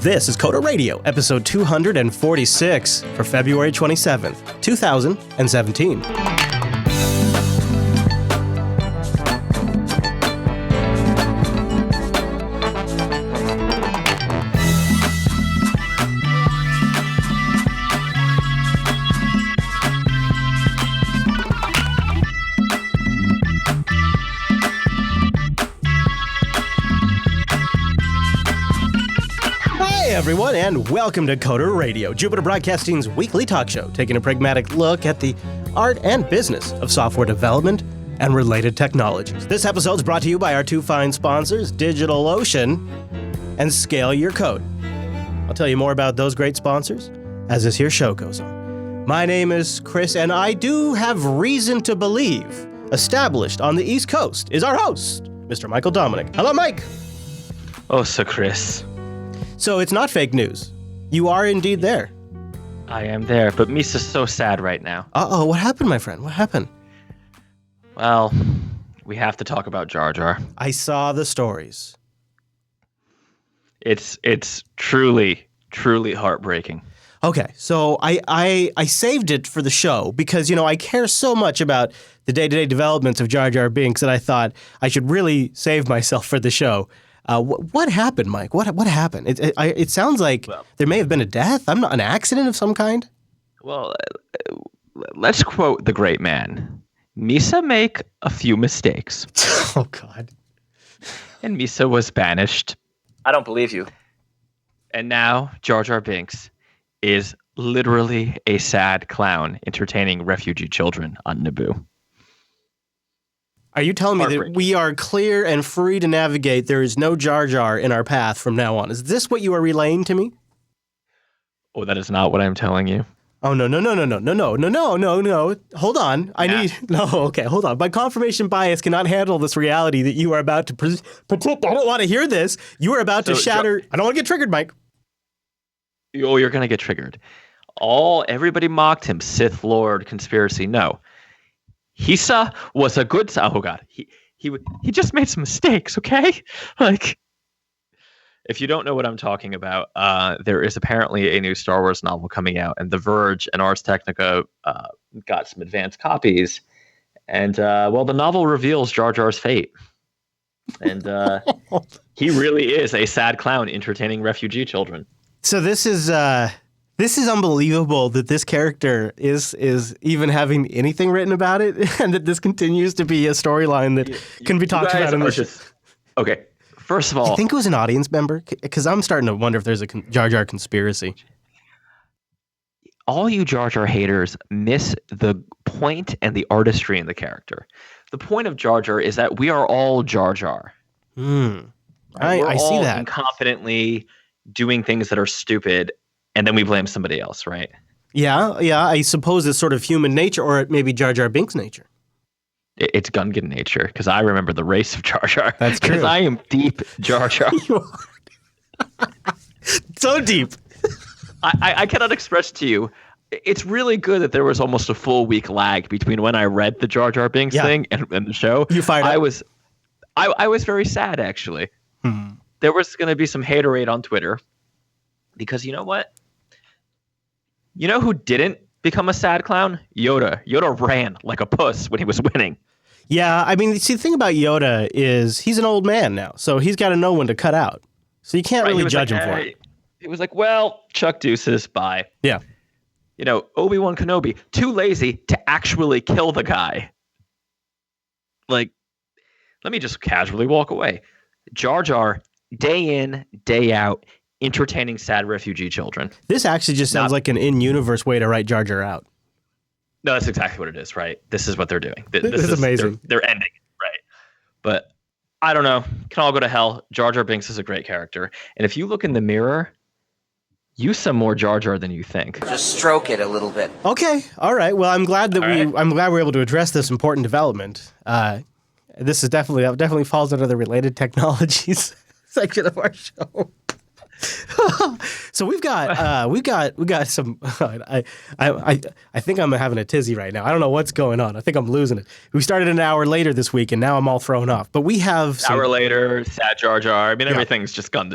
This is Coda Radio, episode 246 for February 27th, 2017. Everyone, and welcome to Coda Radio, Jupiter Broadcasting's weekly talk show, taking a pragmatic look at the art and business of software development and related technologies. This episode is brought to you by our two fine sponsors, DigitalOcean and Scale Your Code. I'll tell you more about those great sponsors as this here show goes on. My name is Chris, and I do have reason to believe established on the East Coast is our host, Mr. Michael Dominic. Hello, Mike. Oh, Sir Chris. So it's not fake news. You are indeed there. I am there, but Misa's so sad right now. Uh-oh, what happened, my friend? What happened? Well, we have to talk about Jar Jar. I saw the stories. It's truly heartbreaking. Okay, so I saved it for the show because, I care so much about the day-to-day developments of Jar Binks that I thought I should really save myself for the show. What happened, Mike? What happened? It sounds like there may have been a death. I'm not an accident of some kind. Well, let's quote the great man. Misa make a few mistakes. Oh, God. And Misa was banished. I don't believe you. And now Jar Binks is literally a sad clown entertaining refugee children on Naboo. Are you telling me that we are clear and free to navigate? There is no Jar Jar in our path from now on. Is this what you are relaying to me? Oh, that is not what I'm telling you. Oh, no. Hold on. Hold on. My confirmation bias cannot handle this reality that you are about to present. I don't want to hear this. You are about to shatter. I don't want to get triggered, Mike. Oh, you're going to get triggered. Everybody mocked him. Sith Lord conspiracy. No. Hisa was a good. Oh God, he just made some mistakes. Okay, if you don't know what I'm talking about, there is apparently a new Star Wars novel coming out, and The Verge and Ars Technica got some advanced copies, and the novel reveals Jar Jar's fate, and he really is a sad clown entertaining refugee children. So this is unbelievable that this character is even having anything written about it, and that this continues to be a storyline that can be talked about in this. Okay, first of all, I think it was an audience member, because I'm starting to wonder if there's a Jar Jar conspiracy. All you Jar Jar haters miss the point and the artistry in the character. The point of Jar Jar is that we are all Jar Jar. I see that. Incompetently doing things that are stupid. And then we blame somebody else, right? Yeah. I suppose it's sort of human nature, or it may be Jar Jar Binks' nature. It's Gungan nature, because I remember the race of Jar Jar. That's true. Because I am deep Jar Jar. You are. So deep. I cannot express to you. It's really good that there was almost a full week lag between when I read the Jar Jar Binks thing and the show. You fired up. I was very sad, actually. There was going to be some haterade on Twitter. Because you know what? You know who didn't become a sad clown? Yoda. Yoda ran like a puss when he was winning. Yeah, I mean, see, the thing about Yoda is he's an old man now, so he's got to know when to cut out. So you can't really judge him for it. He was like, well, Chuck Deuces, bye. Yeah. Obi-Wan Kenobi, too lazy to actually kill the guy. Let me just casually walk away. Jar Jar, day in, day out, entertaining sad refugee children. This actually just sounds like an in-universe way to write Jar Jar out. No, that's exactly what it is, right? This is what they're doing. This is amazing. They're ending, right? But I don't know. Can all go to hell. Jar Jar Binks is a great character. And if you look in the mirror, you some more Jar Jar than you think. Just stroke it a little bit. Okay. All right. Well, I'm glad we're able to address this important development. This is definitely falls under the related technologies section of our show. So we've got some. I think I'm having a tizzy right now. I don't know what's going on. I think I'm losing it. We started an hour later this week, and now I'm all thrown off. But we have hour later, sad Jar Jar. I mean, everything's just gone.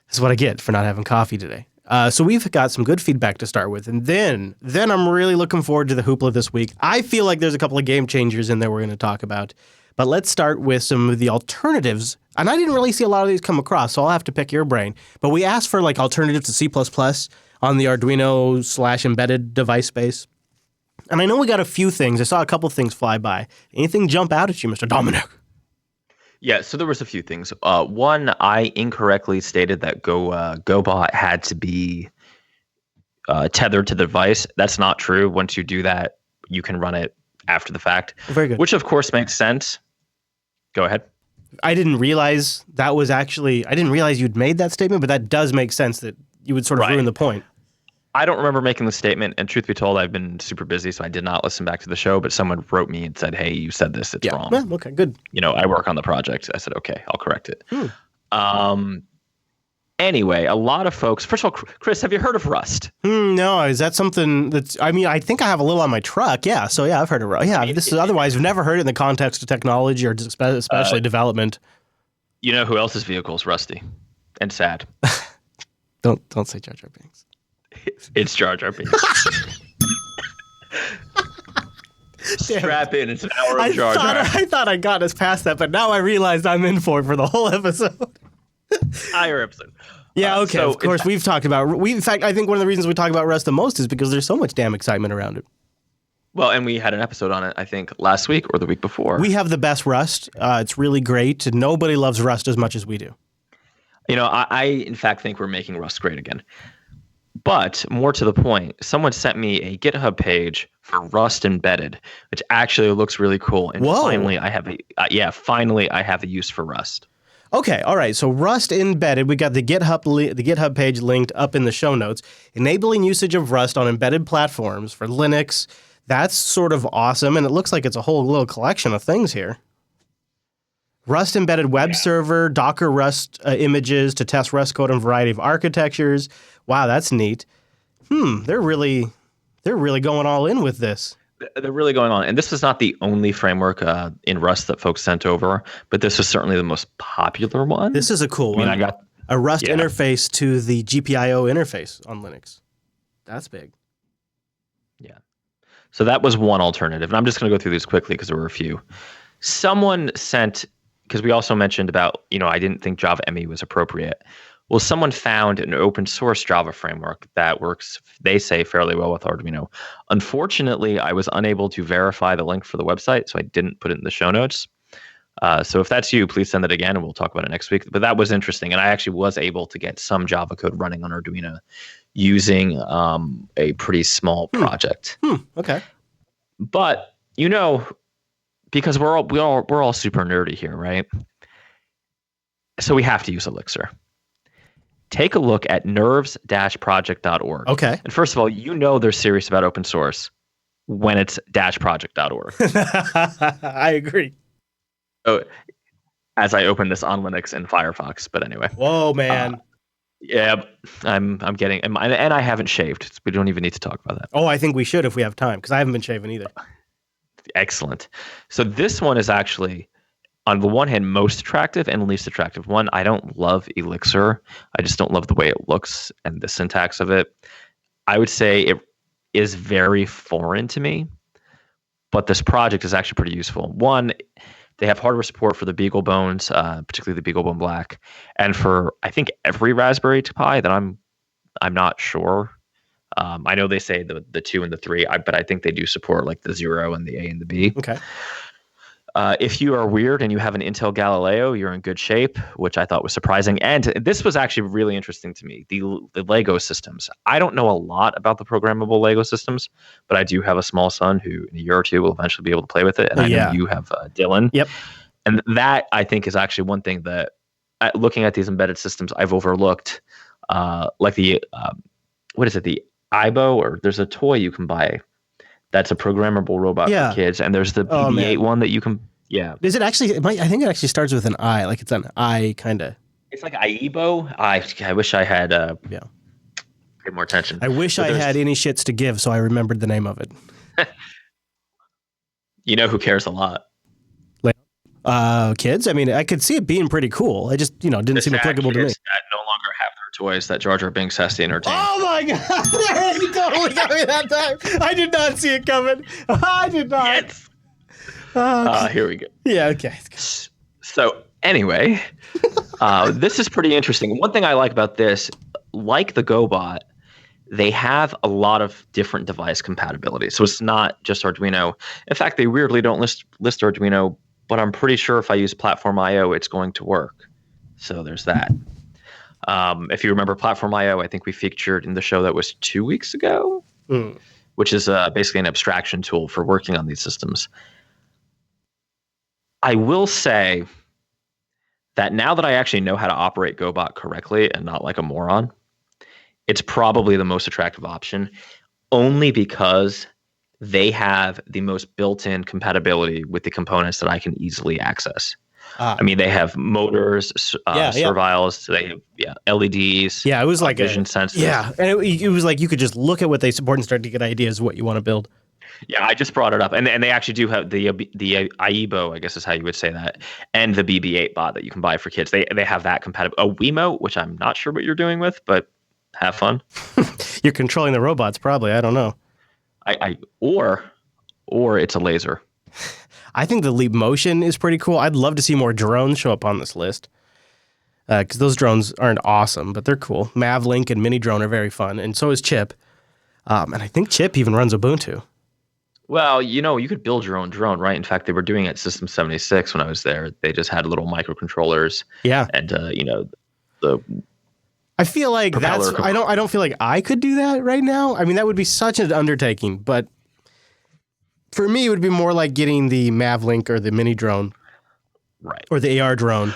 This is what I get for not having coffee today. So we've got some good feedback to start with. And then I'm really looking forward to the hoopla this week. I feel like there's a couple of game changers in there we're going to talk about. But let's start with some of the alternatives. And I didn't really see a lot of these come across, so I'll have to pick your brain. But we asked for like alternatives to C++ on the Arduino/embedded device space. And I know we got a few things. I saw a couple things fly by. Anything jump out at you, Mr. Dominic? Yeah, so there was a few things. One, I incorrectly stated that GoBot had to be tethered to the device. That's not true. Once you do that, you can run it after the fact. Very good. Which, of course, makes sense. Go ahead. I didn't realize you'd made that statement, but that does make sense that you would sort of ruin the point. I don't remember making the statement, and truth be told, I've been super busy, so I did not listen back to the show, but someone wrote me and said, hey, you said this, it's wrong. Well, okay, good. I work on the project. I said, okay, I'll correct it. Anyway, a lot of folks, first of all, Chris, have you heard of Rust? No, is that something that's, I think I have a little on my truck. Yeah, so yeah, I've heard of Rust. Yeah, otherwise, I've never heard it in the context of technology or especially development. You know who else's vehicle is rusty and sad? Don't say Jar Binks. It's Jar Binks. Strap in. It's an hour of Jar Jar. I thought I got us past that, but now I realized I'm in for the whole episode. Entire episode. Yeah, okay. So of course, we've talked about. In fact, I think one of the reasons we talk about Rust the most is because there's so much damn excitement around it. Well, and we had an episode on it, I think, last week or the week before. We have the best Rust. It's really great. Nobody loves Rust as much as we do. I in fact think we're making Rust great again. But more to the point, someone sent me a GitHub page for Rust embedded, which actually looks really cool. And finally, I have a use for Rust. Okay, all right. So Rust embedded, we got the GitHub page linked up in the show notes, enabling usage of Rust on embedded platforms for Linux. That's sort of awesome, and it looks like it's a whole little collection of things here. Rust embedded web server, Docker Rust images to test Rust code on a variety of architectures. Wow, that's neat. They're really going all in with this. They're really going on. And this is not the only framework in Rust that folks sent over, but this was certainly the most popular one. This is a cool one. I got a Rust interface to the GPIO interface on Linux. That's big. Yeah. So that was one alternative. And I'm just going to go through these quickly because there were a few. Someone sent, because we also mentioned about, I didn't think Java ME was appropriate. Well, someone found an open source Java framework that works, they say, fairly well with Arduino. Unfortunately, I was unable to verify the link for the website, so I didn't put it in the show notes. So if that's you, please send it again, and we'll talk about it next week. But that was interesting, and I actually was able to get some Java code running on Arduino using a pretty small project. Okay. But, because we're all super nerdy here, right? So we have to use Elixir. Take a look at nerves-project.org. Okay. And first of all, they're serious about open source when it's -project.org. I agree. Oh, as I open this on Linux and Firefox, but anyway. Whoa, man. Yeah, I'm getting, and I haven't shaved. We don't even need to talk about that. Oh, I think we should if we have time, because I haven't been shaving either. Excellent. So this one is actually, on the one hand, most attractive and least attractive. One, I don't love Elixir. I just don't love the way it looks and the syntax of it. I would say it is very foreign to me, but this project is actually pretty useful. One, they have hardware support for the BeagleBones, particularly the BeagleBone Black, and for, I think, every Raspberry Pi that I'm not sure. I know they say the 2 and the 3, but I think they do support like the 0 and the A and the B. Okay. If you are weird and you have an Intel Galileo, you're in good shape, which I thought was surprising. And this was actually really interesting to me, the Lego systems. I don't know a lot about the programmable Lego systems, but I do have a small son who in a year or two will eventually be able to play with it. And I know you have Dylan. Yep. And that, I think, is actually one thing that, looking at these embedded systems, I've overlooked. Like the, what is it, the Aibo, or there's a toy you can buy that's a programmable robot for kids, and there's the BB-8 one that you can. Yeah. Is it actually? I think it actually starts with an I. Like it's an I kind of. It's like Aibo. I wish I had. Pay more attention. I wish I had any shits to give, so I remembered the name of it. You know who cares a lot? Kids. I mean, I could see it being pretty cool. I just didn't seem applicable to me. That no longer have toys that Jar Jar Binks has to entertain. Oh my God! You totally got me that time. I did not see it coming. I did not. Yes. Here we go. Yeah. Okay. So anyway, this is pretty interesting. One thing I like about this, like the GoBot, they have a lot of different device compatibility. So it's not just Arduino. In fact, they weirdly don't list Arduino, but I'm pretty sure if I use Platform IO, it's going to work. So there's that. If you remember Platform IO, I think we featured in the show that was 2 weeks ago, which is basically an abstraction tool for working on these systems. I will say that now that I actually know how to operate GoBot correctly and not like a moron, it's probably the most attractive option, only because they have the most built-in compatibility with the components that I can easily access. I mean, they have motors, serviles, they have LEDs. Yeah, it was like vision sensors. Yeah, and it was like you could just look at what they support and start to get ideas of what you want to build. Yeah, I just brought it up, and they actually do have the Aibo, I guess is how you would say that, and the BB-8 bot that you can buy for kids. They have that compatible. A Wiimote, which I'm not sure what you're doing with, but have fun. You're controlling the robots, probably. I don't know. Or it's a laser. I think the Leap Motion is pretty cool. I'd love to see more drones show up on this list because those drones aren't awesome, but they're cool. Mavlink and Mini Drone are very fun, and so is Chip. And I think Chip even runs Ubuntu. Well, you could build your own drone, right? In fact, they were doing it at System 76 when I was there. They just had little microcontrollers. Yeah. And, the I feel like I don't feel like I could do that right now. I mean, that would be such an undertaking, but for me, it would be more like getting the Mavlink or the Mini Drone. Right. Or the AR drone.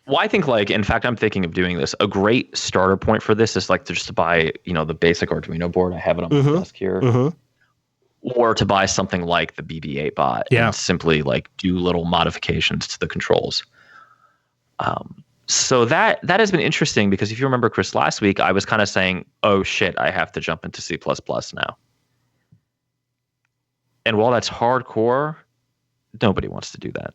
Well, I think in fact, I'm thinking of doing this. A great starter point for this is just to buy, the basic Arduino board. I have it on my desk here. Or to buy something like the BB-8 bot and simply do little modifications to the controls. So that has been interesting because if you remember, Chris, last week I was kind of saying, oh shit, I have to jump into C++ now. And while that's hardcore, nobody wants to do that.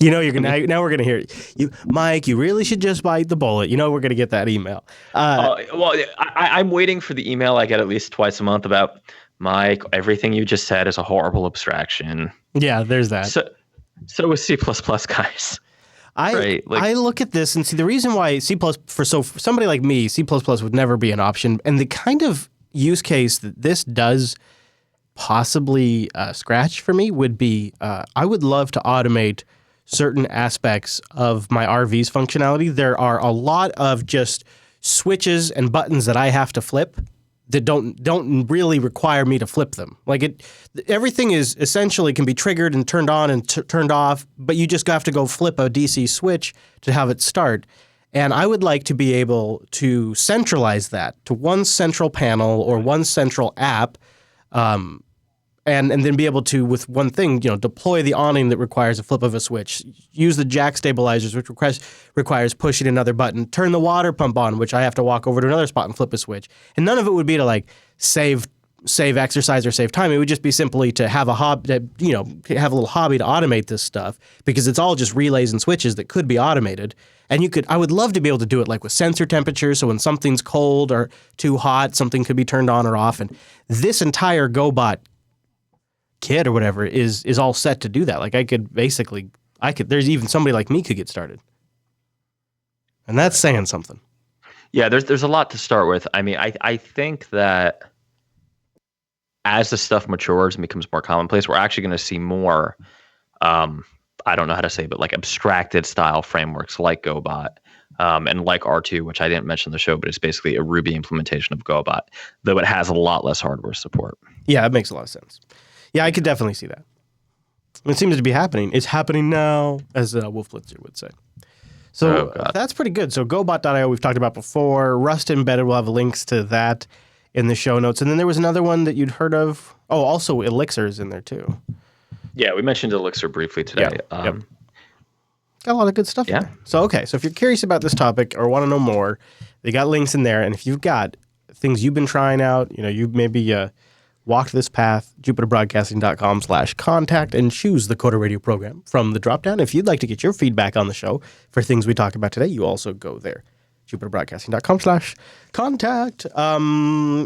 Now we're gonna hear you, Mike. You really should just bite the bullet. We're gonna get that email. I'm waiting for the email I get at least twice a month about Mike. Everything you just said is a horrible abstraction. Yeah, there's that. So with C++, guys. I look at this and see the reason why for somebody like me, C++ would never be an option, and the kind of use case that this does possibly scratch for me would be I would love to automate certain aspects of my RV's functionality. There are a lot of just switches and buttons that I have to flip that don't really require me to flip them. Everything is essentially can be triggered and turned on and turned off, but you just have to go flip a DC switch to have it start. And I would like to be able to centralize that to one central panel or one central app, and then be able to, with one thing, deploy the awning that requires a flip of a switch, use the jack stabilizers, which requires pushing another button, turn the water pump on, which I have to walk over to another spot and flip a switch. And none of it would be to save exercise or save time. It would just be simply to have have a little hobby to automate this stuff because it's all just relays and switches that could be automated. And I would love to be able to do it with sensor temperature. So when something's cold or too hot, something could be turned on or off. And this entire GoBot kit or whatever is all set to do that. There's even somebody like me could get started. And that's saying something. Yeah, there's a lot to start with. I mean, I think that as the stuff matures and becomes more commonplace, we're actually going to see more, I don't know how to say, but abstracted style frameworks like GoBot and like R2, which I didn't mention in the show, but it's basically a Ruby implementation of GoBot, though it has a lot less hardware support. Yeah, that makes a lot of sense. Yeah, I could definitely see that. It seems to be happening. It's happening now, as Wolf Blitzer would say. So that's pretty good. So GoBot.io we've talked about before. Rust Embedded, we'll have links to that in the show notes. And then there was another one that you'd heard of. Oh, also Elixir's in there too. Yeah, we mentioned Elixir briefly today. Yeah. Got a lot of good stuff in there. So, so if you're curious about this topic or want to know more, they got links in there. And if you've got things you've been trying out, you maybe walk this path, jupiterbroadcasting.com/contact, and choose the Coder Radio program from the dropdown. If you'd like to get your feedback on the show for things we talk about today, you also go there. jupiterbroadcasting.com/contact.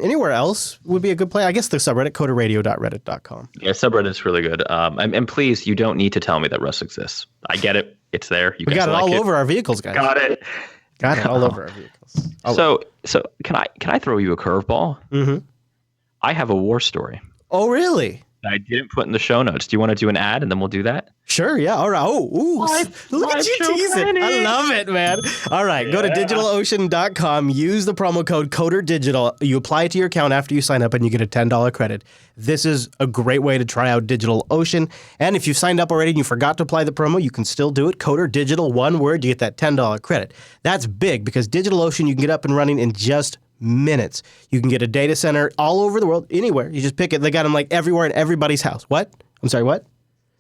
Anywhere else would be a good play. I guess the subreddit, coderradio.reddit.com. Yeah, subreddit's really good. And please, you don't need to tell me that Rust exists. I get it. It's there. We got it all over our vehicles, guys. Got it. Got it all over our vehicles. So can I throw you a curveball? Mm-hmm. I have a war story. Oh, really? I didn't put in the show notes. Do you want to do an ad and then we'll do that? Sure, yeah. All right. Oh, ooh, look at you so tease it. I love it, man. All right, go to DigitalOcean.com. Use the promo code CODERDIGITAL. You apply it to your account after you sign up, and you get a $10 credit. This is a great way to try out DigitalOcean. And if you've signed up already and you forgot to apply the promo, you can still do it. CODERDIGITAL, one word, you get that $10 credit. That's big because DigitalOcean, you can get up and running in just minutes. You can get a data center all over the world, anywhere. You just pick it. They got them like everywhere in everybody's house. What? I'm sorry, what?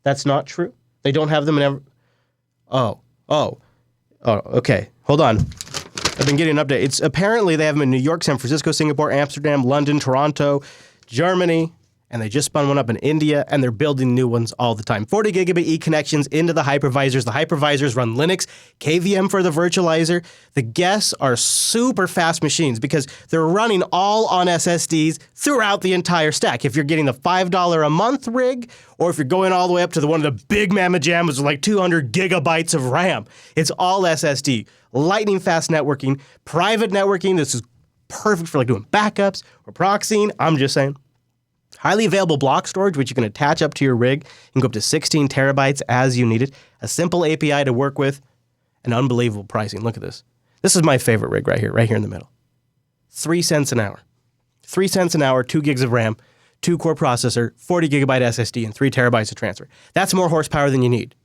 That's not true? They don't have them in every... Oh, okay. Hold on. I've been getting an update. It's apparently they have them in New York, San Francisco, Singapore, Amsterdam, London, Toronto, Germany, and they just spun one up in India, and they're building new ones all the time. 40 gigabit E connections into the hypervisors. The hypervisors run Linux, KVM for the virtualizer. The guests are super fast machines because they're running all on SSDs throughout the entire stack. If you're getting the $5 a month rig, or if you're going all the way up to one of the big mamma jams with like 200 gigabytes of RAM, it's all SSD. Lightning fast networking, private networking. This is perfect for like doing backups or proxying. I'm just saying. Highly available block storage, which you can attach up to your rig. You can go up to 16 terabytes as you need it. A simple API to work with, and unbelievable pricing. Look at this. This is my favorite rig right here in the middle. 3 cents an hour. 3 cents an hour, 2 gigs of RAM, 2-core processor, 40 gigabyte SSD, and 3 terabytes of transfer. That's more horsepower than you need.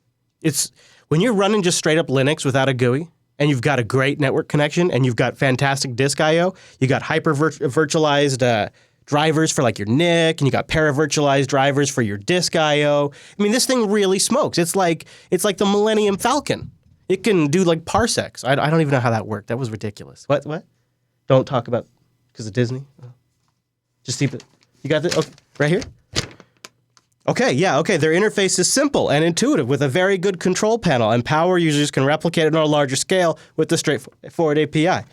It's when you're running just straight up Linux without a GUI, and you've got a great network connection, and you've got fantastic disk I/O, you got virtualized drivers for like your NIC, and you got para-virtualized drivers for your disk I/O. I mean, this thing really smokes. It's like the Millennium Falcon. It can do like parsecs. I don't even know how that worked. That was ridiculous. What? Don't talk about because of Disney. Just keep it. You got this? Okay, right here? Okay, yeah, okay. Their interface is simple and intuitive with a very good control panel, and power users can replicate it on a larger scale with the straightforward API.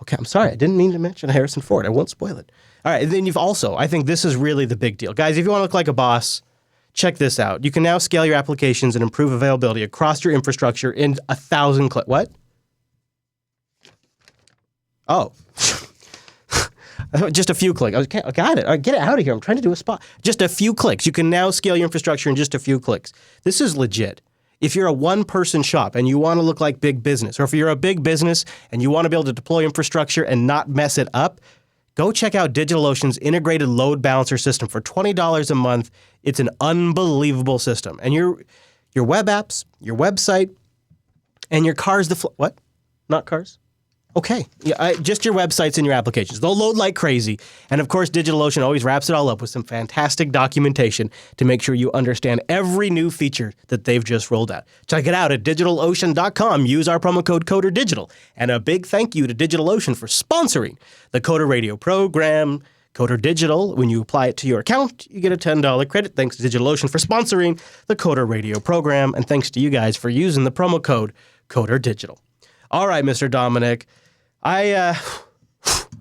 Okay, I'm sorry. I didn't mean to mention Harrison Ford. I won't spoil it. All right, and then you've also, I think this is really the big deal. Guys, if you want to look like a boss, check this out. You can now scale your applications and improve availability across your infrastructure in 1,000 clicks. What? Oh. Just a few clicks. Okay, I got it. All right, get it out of here. I'm trying to do a spot. Just a few clicks. You can now scale your infrastructure in just a few clicks. This is legit. If you're a one-person shop and you want to look like big business, or if you're a big business and you want to be able to deploy infrastructure and not mess it up, go check out DigitalOcean's integrated load balancer system for $20 a month. It's an unbelievable system. And your web apps, your website, and your cars, what? Not cars? Okay. Yeah, just your websites and your applications. They'll load like crazy. And of course, DigitalOcean always wraps it all up with some fantastic documentation to make sure you understand every new feature that they've just rolled out. Check it out at DigitalOcean.com. Use our promo code CODERDIGITAL. And a big thank you to DigitalOcean for sponsoring the Coder Radio program. Coder Digital, when you apply it to your account, you get a $10 credit. Thanks to DigitalOcean for sponsoring the Coder Radio program. And thanks to you guys for using the promo code CODERDIGITAL. All right, Mr. Dominic. I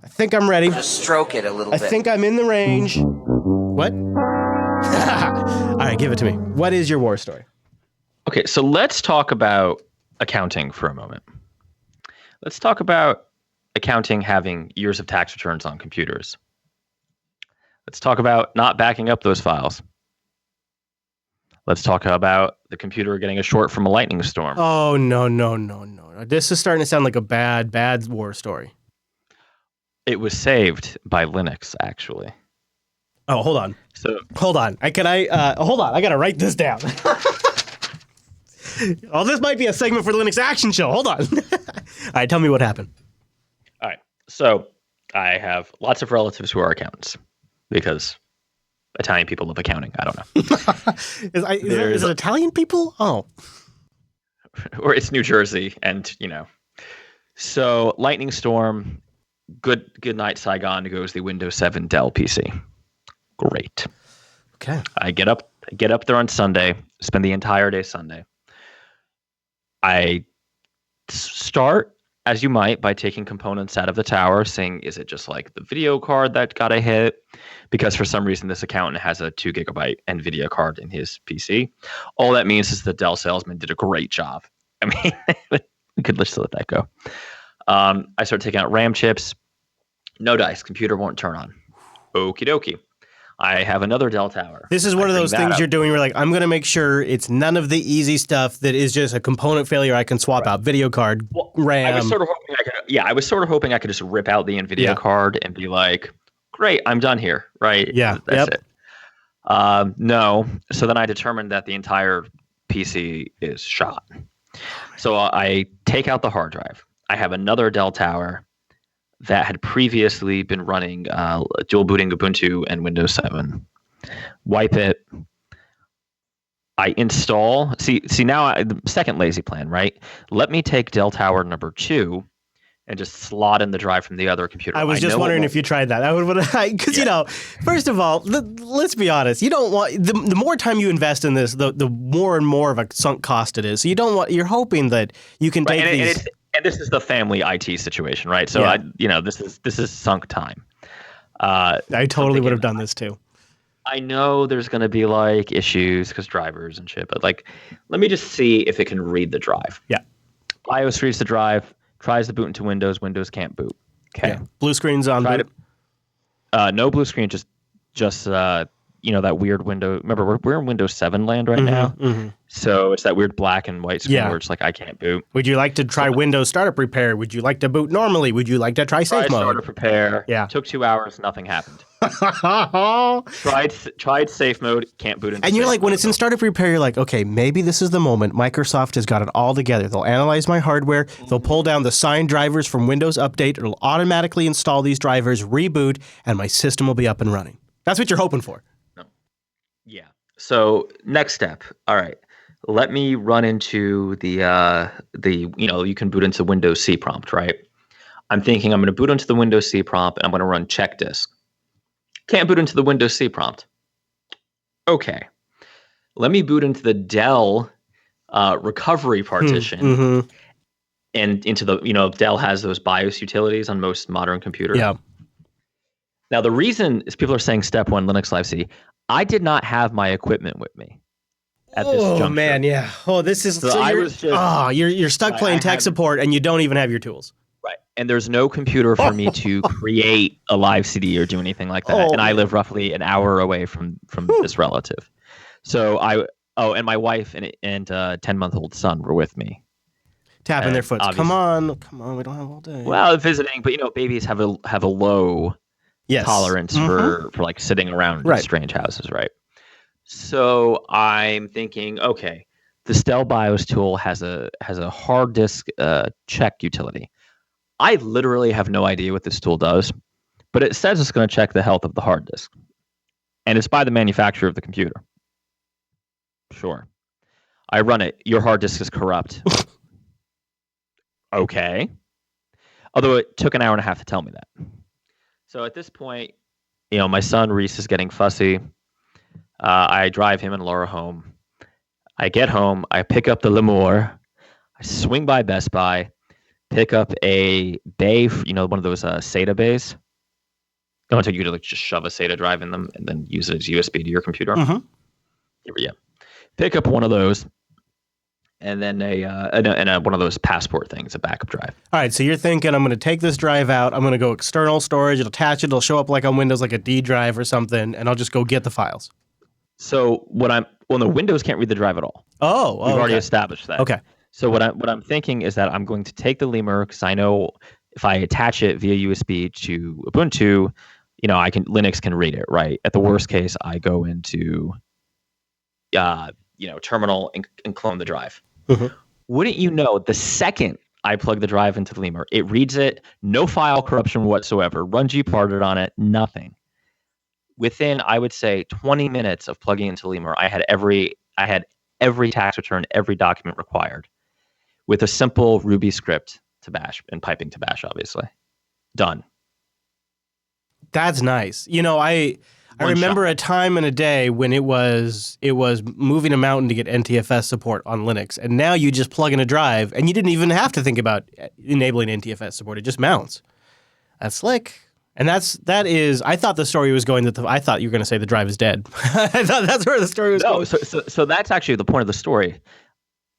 think I'm ready. Just stroke it a little bit. I think I'm in the range. What? All right, give it to me. What is your war story? Okay, so let's talk about accounting for a moment. Let's talk about accounting having years of tax returns on computers. Let's talk about not backing up those files. Let's talk about the computer getting a short from a lightning storm. Oh, no. This is starting to sound like a bad war story. It was saved by Linux, actually. Oh, hold on. Hold on. I got to write this down. Oh, this might be a segment for the Linux Action Show. Hold on. All right, tell me what happened. All right. So I have lots of relatives who are accountants because Italian people love accounting. I don't know. Is it Italian people? Oh. Or it's New Jersey, and So lightning storm, good night Saigon goes the Windows 7 Dell PC. Great. Okay. I get up there on Sunday, spend the entire day Sunday. I start as you might, by taking components out of the tower, saying, is it just like the video card that got a hit? Because for some reason, this accountant has a 2 gigabyte NVIDIA card in his PC. All that means is the Dell salesman did a great job. I mean, we could just let that go. I started taking out RAM chips. No dice. Computer won't turn on. Okie dokie. I have another Dell tower. This is one of those things you're doing where like, I'm going to make sure it's none of the easy stuff that is just a component failure I can swap out. Video card, RAM. I was sort of hoping I could just rip out the NVIDIA card and be like, great, I'm done here, right? Yeah. That's it. No. So then I determined that the entire PC is shot. So I take out the hard drive. I have another Dell tower that had previously been running dual booting Ubuntu and Windows 7. Wipe it. I install. See now the second lazy plan, right? Let me take Dell Tower number 2 and just slot in the drive from the other computer. I was just wondering if you tried that. I would, because you know, first of all, let's be honest. You don't want the more time you invest in this, the more and more of a sunk cost it is. So you don't want. You're hoping that you can take these. And this is the family IT situation, right? So this is sunk time. I totally would have done this too. I know there's going to be like issues because drivers and shit, but like, let me just see if it can read the drive. Yeah. BIOS reads the drive, tries to boot into Windows. Windows can't boot. Okay. Yeah. Blue screen's on. No blue screen. Just that weird window. Remember, we're in Windows 7 land right now. Mm-hmm. So it's that weird black and white screen where it's like, I can't boot. Would you like to try Windows Startup Repair? Would you like to boot normally? Would you like to try safe mode? Startup Repair. Yeah. Took 2 hours. Nothing happened. Tried safe mode. Can't boot into. And you're like, when it's in Startup Repair, you're like, okay, maybe this is the moment. Microsoft has got it all together. They'll analyze my hardware. They'll pull down the signed drivers from Windows Update. It'll automatically install these drivers, reboot, and my system will be up and running. That's what you're hoping for. Yeah. So next step. All right. Let me run into the you can boot into Windows C prompt, right? I'm thinking I'm going to boot into the Windows C prompt and I'm going to run check disk. Can't boot into the Windows C prompt. Okay. Let me boot into the Dell recovery partition and into the, Dell has those BIOS utilities on most modern computers. Yeah. Now, the reason is people are saying step 1 Linux Live C. I did not have my equipment with me at this juncture. Oh, man, yeah. Oh, this is... you're stuck playing tech support and you don't even have your tools. Right. And there's no computer for me to create a live CD or do anything like that. I live roughly an hour away from this relative. So and my wife and 10-month-old son were with me. Tapping their foot. Come on, we don't have all day. Well, visiting, but babies have a low... tolerance for like sitting around in strange houses, right? So I'm thinking, okay, the Dell BIOS tool has a hard disk check utility. I literally have no idea what this tool does, but it says it's going to check the health of the hard disk, and it's by the manufacturer of the computer. Sure, I run it. Your hard disk is corrupt. Okay, although it took an hour and a half to tell me that. So at this point, my son Reese is getting fussy. I drive him and Laura home. I get home. I pick up the Lemur. I swing by Best Buy, pick up a bay, one of those SATA bays. Don't want to you to just shove a SATA drive in them and then use it as USB to your computer. Mm-hmm. Yeah. Pick up one of those. And then one of those passport things, a backup drive. All right, so you're thinking, I'm going to take this drive out, I'm going to go external storage, it'll attach it, it'll show up like on Windows like a D drive or something, and I'll just go get the files. So the Windows can't read the drive at all. We've already established that. Okay. So what I'm thinking is that I'm going to take the Lemur because I know if I attach it via USB to Ubuntu, Linux can read it, right? At the worst case, I go into terminal and clone the drive. Mm-hmm. Wouldn't you know, the second I plug the drive into the Lemur, it reads it, no file corruption whatsoever, run gparted on it, nothing. Within, I would say, 20 minutes of plugging into Lemur, I had every tax return, every document required, with a simple Ruby script to bash and piping to bash, obviously. Done. That's nice. I I remember a time and a day when it was moving a mountain to get NTFS support on Linux, and now you just plug in a drive, and you didn't even have to think about enabling NTFS support. It just mounts. That's slick. And that is. I thought the story was going that I thought you were going to say the drive is dead. I thought that's where the story was going. So that's actually the point of the story.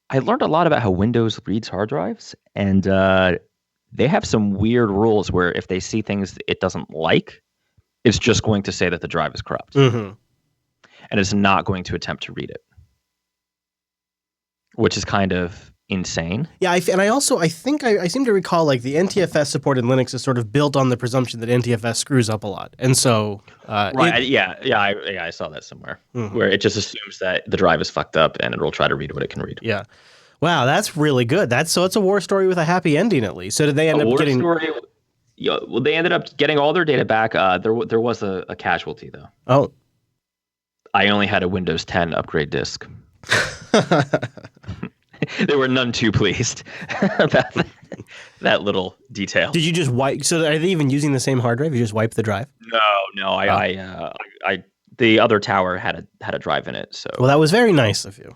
I learned a lot about how Windows reads hard drives, and they have some weird rules where if they see things it doesn't like, it's just going to say that the drive is corrupt, and it's not going to attempt to read it, which is kind of insane. Yeah, I think I seem to recall like the NTFS support in Linux is sort of built on the presumption that NTFS screws up a lot, and so I saw that somewhere where it just assumes that the drive is fucked up and it'll try to read what it can read. Yeah, wow, that's really good. It's a war story with a happy ending at least. So did they end up getting? Well, they ended up getting all their data back. There was a casualty though. Oh, I only had a Windows 10 upgrade disk. They were none too pleased about that little detail. Did you just wipe? So are they even using the same hard drive? You just wipe the drive? No. I the other tower had a drive in it. So well, that was very nice of you.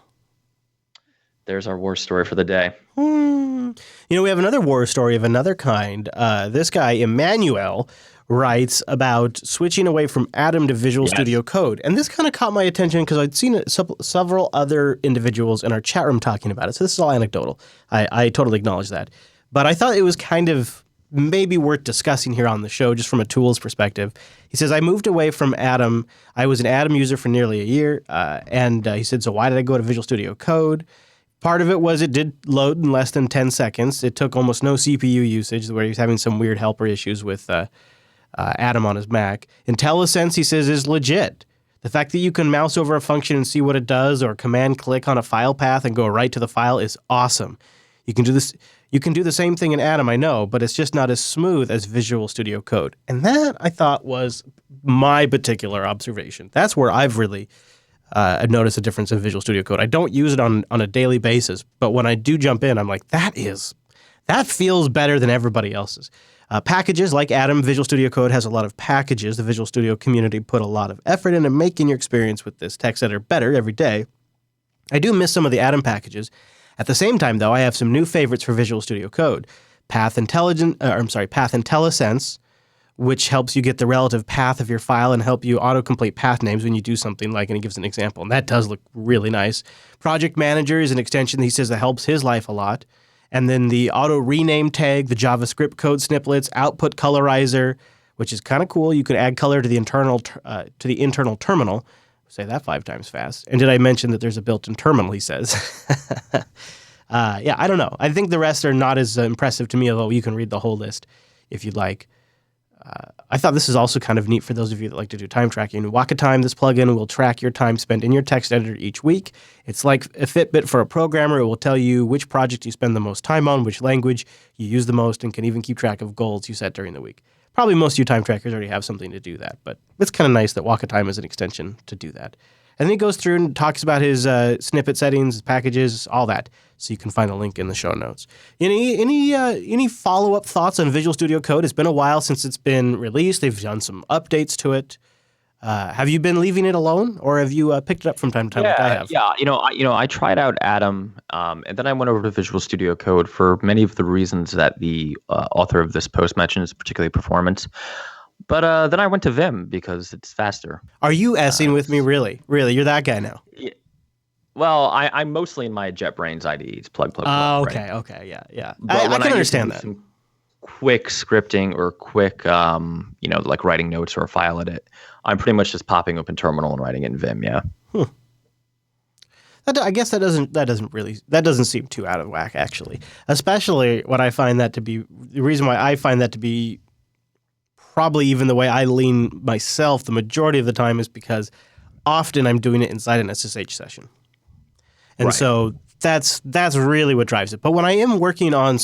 There's our war story for the day. You know, we have another war story of another kind. This guy Emmanuel writes about switching away from Atom to Visual Studio Code. And this kind of caught my attention because I'd seen several other individuals in our chat room talking about it. So this is all anecdotal. I totally acknowledge that. But I thought it was kind of maybe worth discussing here on the show just from a tools perspective. He says, I moved away from Atom. I was an Atom user for nearly a year. And he said, so why did I go to Visual Studio Code? Part of it was it did load in less than 10 seconds. It took almost no CPU usage, where he was having some weird helper issues with Atom on his Mac. IntelliSense, he says, is legit. The fact that you can mouse over a function and see what it does, or command click on a file path and go right to the file is awesome. You can do this. You can do the same thing in Atom, I know, but it's just not as smooth as Visual Studio Code. And that, I thought, was my particular observation. That's where I've really noticed a difference in Visual Studio Code. I don't use it on a daily basis, but when I do jump in, I'm like, that feels better than everybody else's. Packages like Atom, Visual Studio Code has a lot of packages. The Visual Studio community put a lot of effort into making your experience with this text editor better every day. I do miss some of the Atom packages. At the same time, though, I have some new favorites for Visual Studio Code. Path IntelliSense, which helps you get the relative path of your file and help you autocomplete path names when you do something like, and he gives an example, and that does look really nice. Project Manager is an extension that he says that helps his life a lot. And then the auto rename tag, the JavaScript code snippets, output colorizer, which is kind of cool. You can add color to the internal terminal. Say that 5 times fast. And did I mention that there's a built-in terminal, he says. I don't know. I think the rest are not as impressive to me, although you can read the whole list if you'd like. I thought this is also kind of neat for those of you that like to do time tracking. WakaTime, this plugin will track your time spent in your text editor each week. It's like a Fitbit for a programmer. It will tell you which project you spend the most time on, which language you use the most, and can even keep track of goals you set during the week. Probably most of you time trackers already have something to do that, but it's kind of nice that WakaTime is an extension to do that. And then he goes through and talks about his snippet settings, packages, all that. So you can find the link in the show notes. Any follow-up thoughts on Visual Studio Code? It's been a while since it's been released. They've done some updates to it. Have you been leaving it alone, or have you picked it up from time to time like I have? Yeah. I tried out Atom, and then I went over to Visual Studio Code for many of the reasons that the author of this post mentions, particularly performance. But then I went to Vim because it's faster. Are you essing with me? Really? You're that guy now? Yeah. Well, I'm mostly in my JetBrains IDEs. Plug. Oh, okay, right? Okay, yeah. But I can understand that. Some quick scripting or quick, like writing notes or a file edit, I'm pretty much just popping open terminal and writing it in Vim. Yeah. I guess that doesn't seem too out of whack, actually. Especially when I find that to be the reason why I find that to be probably even the way I lean myself the majority of the time is because often I'm doing it inside an SSH session. And so that's really what drives it. But when I am working on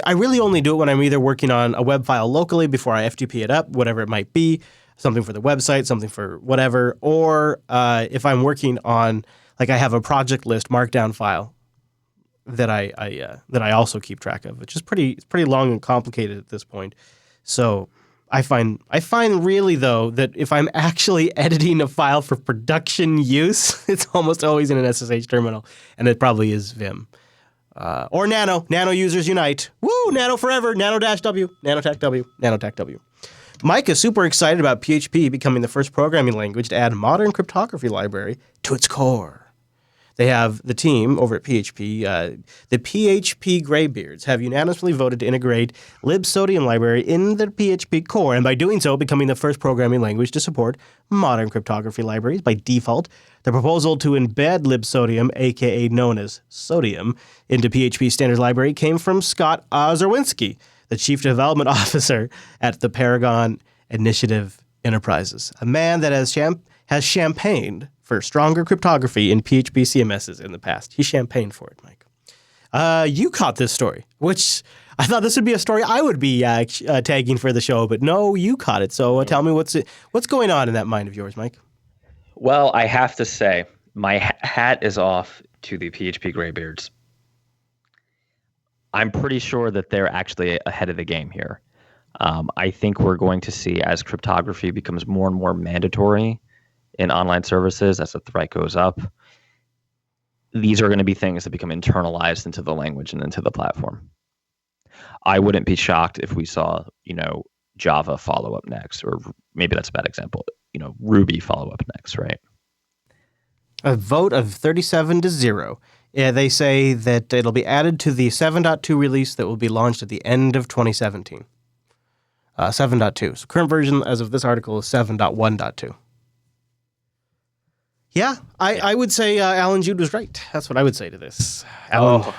I really only do it when I'm either working on a web file locally before I FTP it up, whatever it might be, something for the website, something for whatever, or if I'm working on, like I have a project list markdown file that I also keep track of, which is pretty long and complicated at this point. So I find really, though, that if I'm actually editing a file for production use, it's almost always in an SSH terminal, and it probably is Vim. Or Nano. Nano users unite. Woo! Nano forever. Nano-W. Nanotech W. Nanotech W. Mike is super excited about PHP becoming the first programming language to add modern cryptography library to its core. They have the team over at PHP, the PHP Greybeards, have unanimously voted to integrate libsodium library in the PHP core, and by doing so, becoming the first programming language to support modern cryptography libraries by default. The proposal to embed libsodium, aka known as sodium, into PHP standard library came from Scott Ozerwinski, the chief development officer at the Paragon Initiative Enterprises, a man that has champagned for stronger cryptography in PHP CMSs in the past. He champagned for it, Mike. You caught this story, which I thought this would be a story I would be tagging for the show, but no, you caught it. So tell me what's going on in that mind of yours, Mike? Well, I have to say, my hat is off to the PHP Greybeards. I'm pretty sure that they're actually ahead of the game here. I think we're going to see, as cryptography becomes more and more mandatory in online services, as the threat goes up, these are going to be things that become internalized into the language and into the platform. I wouldn't be shocked if we saw, Java follow up next, or maybe that's a bad example, Ruby follow up next, right? A vote of 37-0. Yeah, they say that it'll be added to the 7.2 release that will be launched at the end of 2017. 7.2. So current version as of this article is 7.1.2. Yeah, I would say Alan Jude was right. That's what I would say to this. Alan. Oh.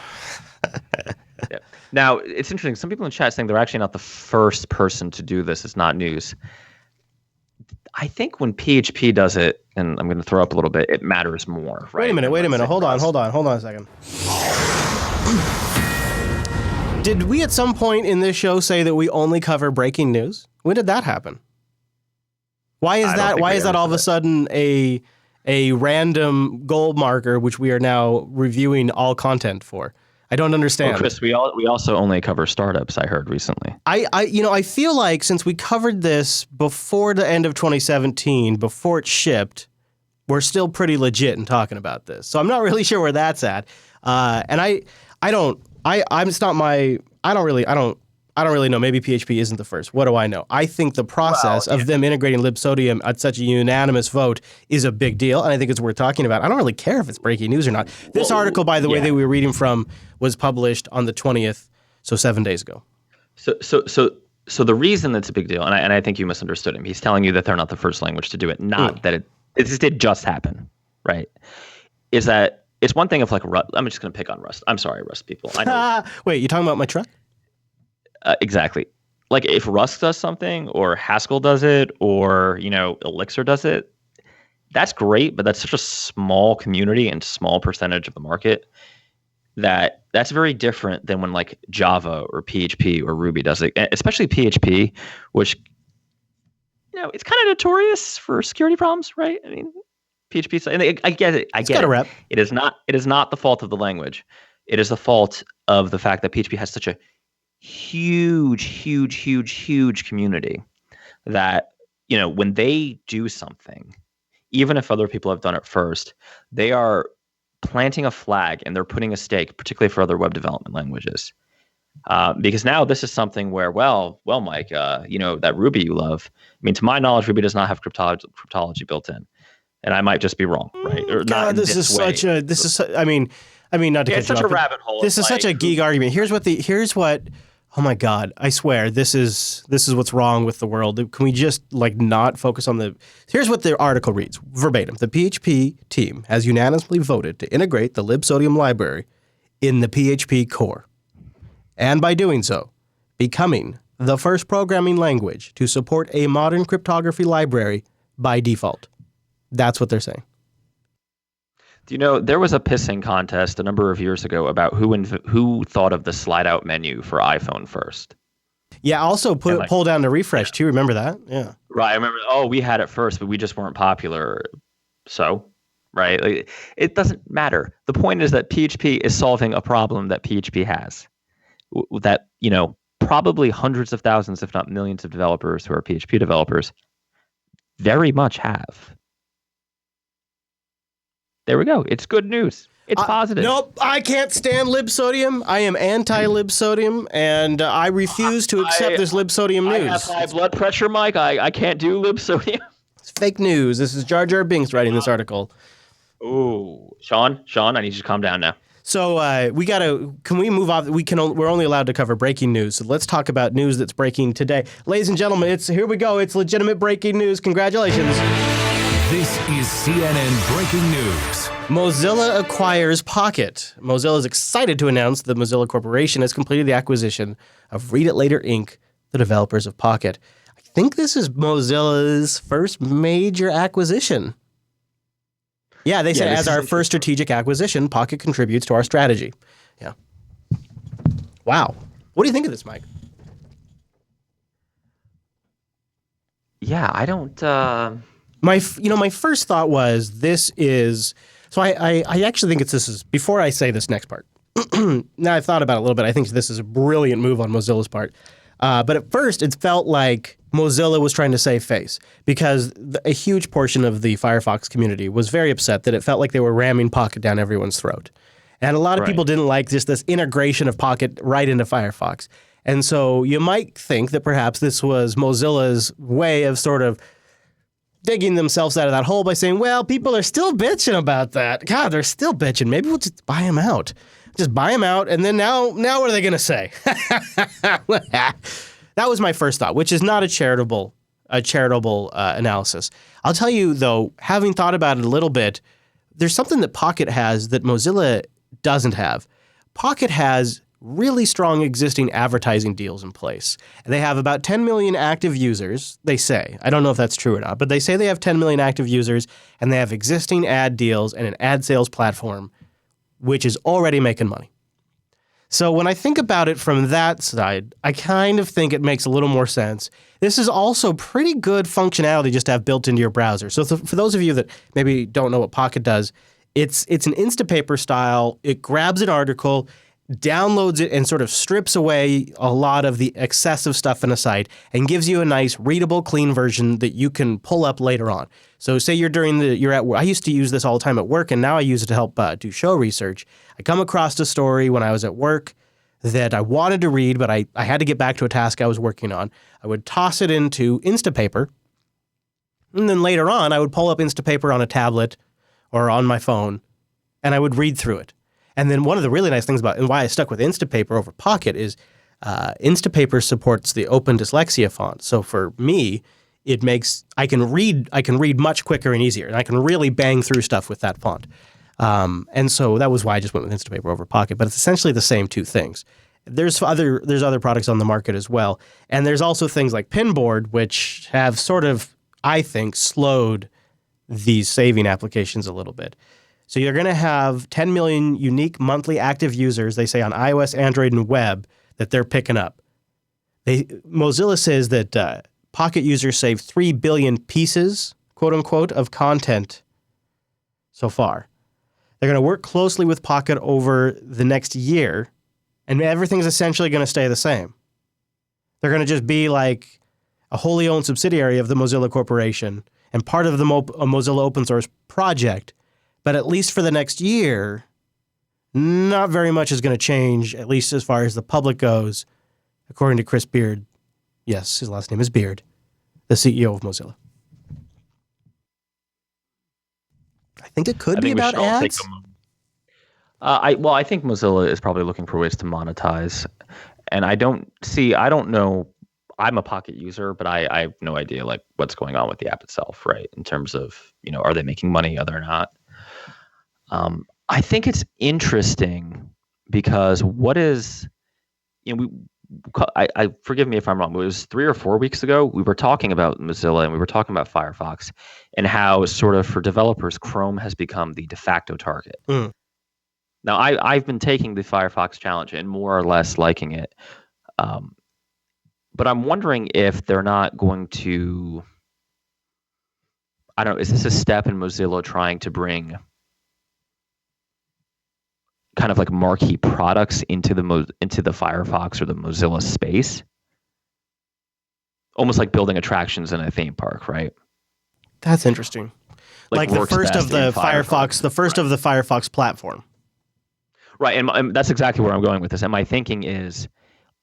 Yeah. Now, it's interesting. Some people in chat saying they're actually not the first person to do this. It's not news. I think when PHP does it, and I'm going to throw up a little bit, it matters more, right? Wait a minute. Hold on a second. Did we at some point in this show say that we only cover breaking news? When did that happen? Why is that all of a sudden a random goal marker which we are now reviewing all content for? I don't understand. Well, Chris, we also only cover startups, I heard recently. I feel like since we covered this before the end of 2017, before it shipped, we're still pretty legit in talking about this. So I'm not really sure where that's at. And I don't really know. Maybe PHP isn't the first. What do I know? I think the process of them integrating libsodium at such a unanimous vote is a big deal, and I think it's worth talking about. I don't really care if it's breaking news or not. This article, by the way, that we were reading from was published on the 20th, so 7 days ago. So the reason that's a big deal, and I think you misunderstood him. He's telling you that they're not the first language to do it, not that it did just happen, right? Is that it's one thing if like Rust. I'm just going to pick on Rust. I'm sorry, Rust people. I know. Wait, you talking about my truck? Exactly. Like if Rust does something, or Haskell does it, or Elixir does it, that's great. But that's such a small community and small percentage of the market that's very different than when like Java or PHP or Ruby does it. Especially PHP, which it's kind of notorious for security problems, right? I mean, PHP. And I get it. I get it. It is not the fault of the language. It is the fault of the fact that PHP has such a huge community that when they do something, even if other people have done it first, they are planting a flag and they're putting a stake, particularly for other web development languages, because now this is something where Mike, that Ruby you love, I mean, to my knowledge, Ruby does not have cryptology built in, and I might just be wrong, right? Or God, not this is way. not to cut it's such you off, a rabbit hole. This is such a geek argument. Here's what. Oh my God! I swear this is what's wrong with the world. Can we just not focus on the? Here's what the article reads verbatim: the PHP team has unanimously voted to integrate the libsodium library in the PHP core, and by doing so, becoming the first programming language to support a modern cryptography library by default. That's what they're saying. Do you know there was a pissing contest a number of years ago about who thought of the slide out menu for iPhone first? Yeah, also pull down to refresh too. Remember that? Yeah. Right. I remember. Oh, we had it first, but we just weren't popular. So, right. It doesn't matter. The point is that PHP is solving a problem that PHP has. That probably hundreds of thousands, if not millions of developers who are PHP developers very much have. There we go. It's good news. It's positive. Nope, I can't stand libsodium. I am anti-libsodium, and I refuse to accept this libsodium news. I have high blood pressure, Mike. I can't do libsodium. It's fake news. This is Jar Binks writing this article. Ooh, Sean, I need you to calm down now. So can we move off? We're only allowed to cover breaking news. So let's talk about news that's breaking today. Ladies and gentlemen, here we go. It's legitimate breaking news. Congratulations. This is CNN Breaking News. Mozilla acquires Pocket. Mozilla is excited to announce that Mozilla Corporation has completed the acquisition of Read It Later Inc., the developers of Pocket. I think this is Mozilla's first major acquisition. Yeah, they say as our first strategic acquisition, Pocket contributes to our strategy. Yeah. Wow. What do you think of this, Mike? Yeah, I don't... My first thought was this is... So I actually think this is... Before I say this next part, now I've thought about it a little bit. I think this is a brilliant move on Mozilla's part. But at first, it felt like Mozilla was trying to save face because a huge portion of the Firefox community was very upset that it felt like they were ramming Pocket down everyone's throat. And a lot of people didn't like just this integration of Pocket right into Firefox. And so you might think that perhaps this was Mozilla's way of sort of digging themselves out of that hole by saying, well, people are still bitching about that. God, they're still bitching. Maybe we'll just buy them out. Just buy them out, and then now what are they going to say? That was my first thought, which is not a charitable analysis. I'll tell you, though, having thought about it a little bit, there's something that Pocket has that Mozilla doesn't have. Pocket has really strong existing advertising deals in place. They have about 10 million active users, they say. I don't know if that's true or not, but they say they have 10 million active users, and they have existing ad deals and an ad sales platform, which is already making money. So when I think about it from that side, I kind of think it makes a little more sense. This is also pretty good functionality just to have built into your browser. So for those of you that maybe don't know what Pocket does, it's an Instapaper style. It grabs an article, downloads it, and sort of strips away a lot of the excessive stuff in a site and gives you a nice, readable, clean version that you can pull up later on. So say you're at work. I used to use this all the time at work, and now I use it to help do show research. I come across a story when I was at work that I wanted to read, but I had to get back to a task I was working on. I would toss it into Instapaper, and then later on, I would pull up Instapaper on a tablet or on my phone, and I would read through it. And then one of the really nice things about and why I stuck with Instapaper over Pocket is Instapaper supports the Open Dyslexia font. So for me, it makes I can read much quicker and easier, and I can really bang through stuff with that font. And so that was why I just went with Instapaper over Pocket. But it's essentially the same two things. There's other products on the market as well, and there's also things like Pinboard, which have sort of, I think, slowed these saving applications a little bit. So you're going to have 10 million unique monthly active users, they say, on iOS, Android, and web that they're picking up. Mozilla says that Pocket users save 3 billion pieces, quote unquote, of content so far. They're going to work closely with Pocket over the next year, and everything's essentially going to stay the same. They're going to just be like a wholly owned subsidiary of the Mozilla Corporation and part of the Mozilla open source project. But at least for the next year, not very much is going to change, at least as far as the public goes, according to Chris Beard. Yes, his last name is Beard, the CEO of Mozilla. I think it could be about ads. I think Mozilla is probably looking for ways to monetize. And I don't know. I'm a Pocket user, but I have no idea like what's going on with the app itself, right? In terms of, are they making money, are they not? I think it's interesting because I forgive me if I'm wrong, but it was 3 or 4 weeks ago, we were talking about Mozilla and we were talking about Firefox and how sort of for developers, Chrome has become the de facto target. Mm. Now, I've been taking the Firefox challenge and more or less liking it. But I'm wondering if they're not going to, I don't know, is this a step in Mozilla trying to bring kind of like marquee products into the Firefox or the Mozilla space. Almost like building attractions in a theme park, right? That's interesting. Like the works first best of the in Firefox, the first of the Firefox platform. Right, and that's exactly where I'm going with this. And my thinking is,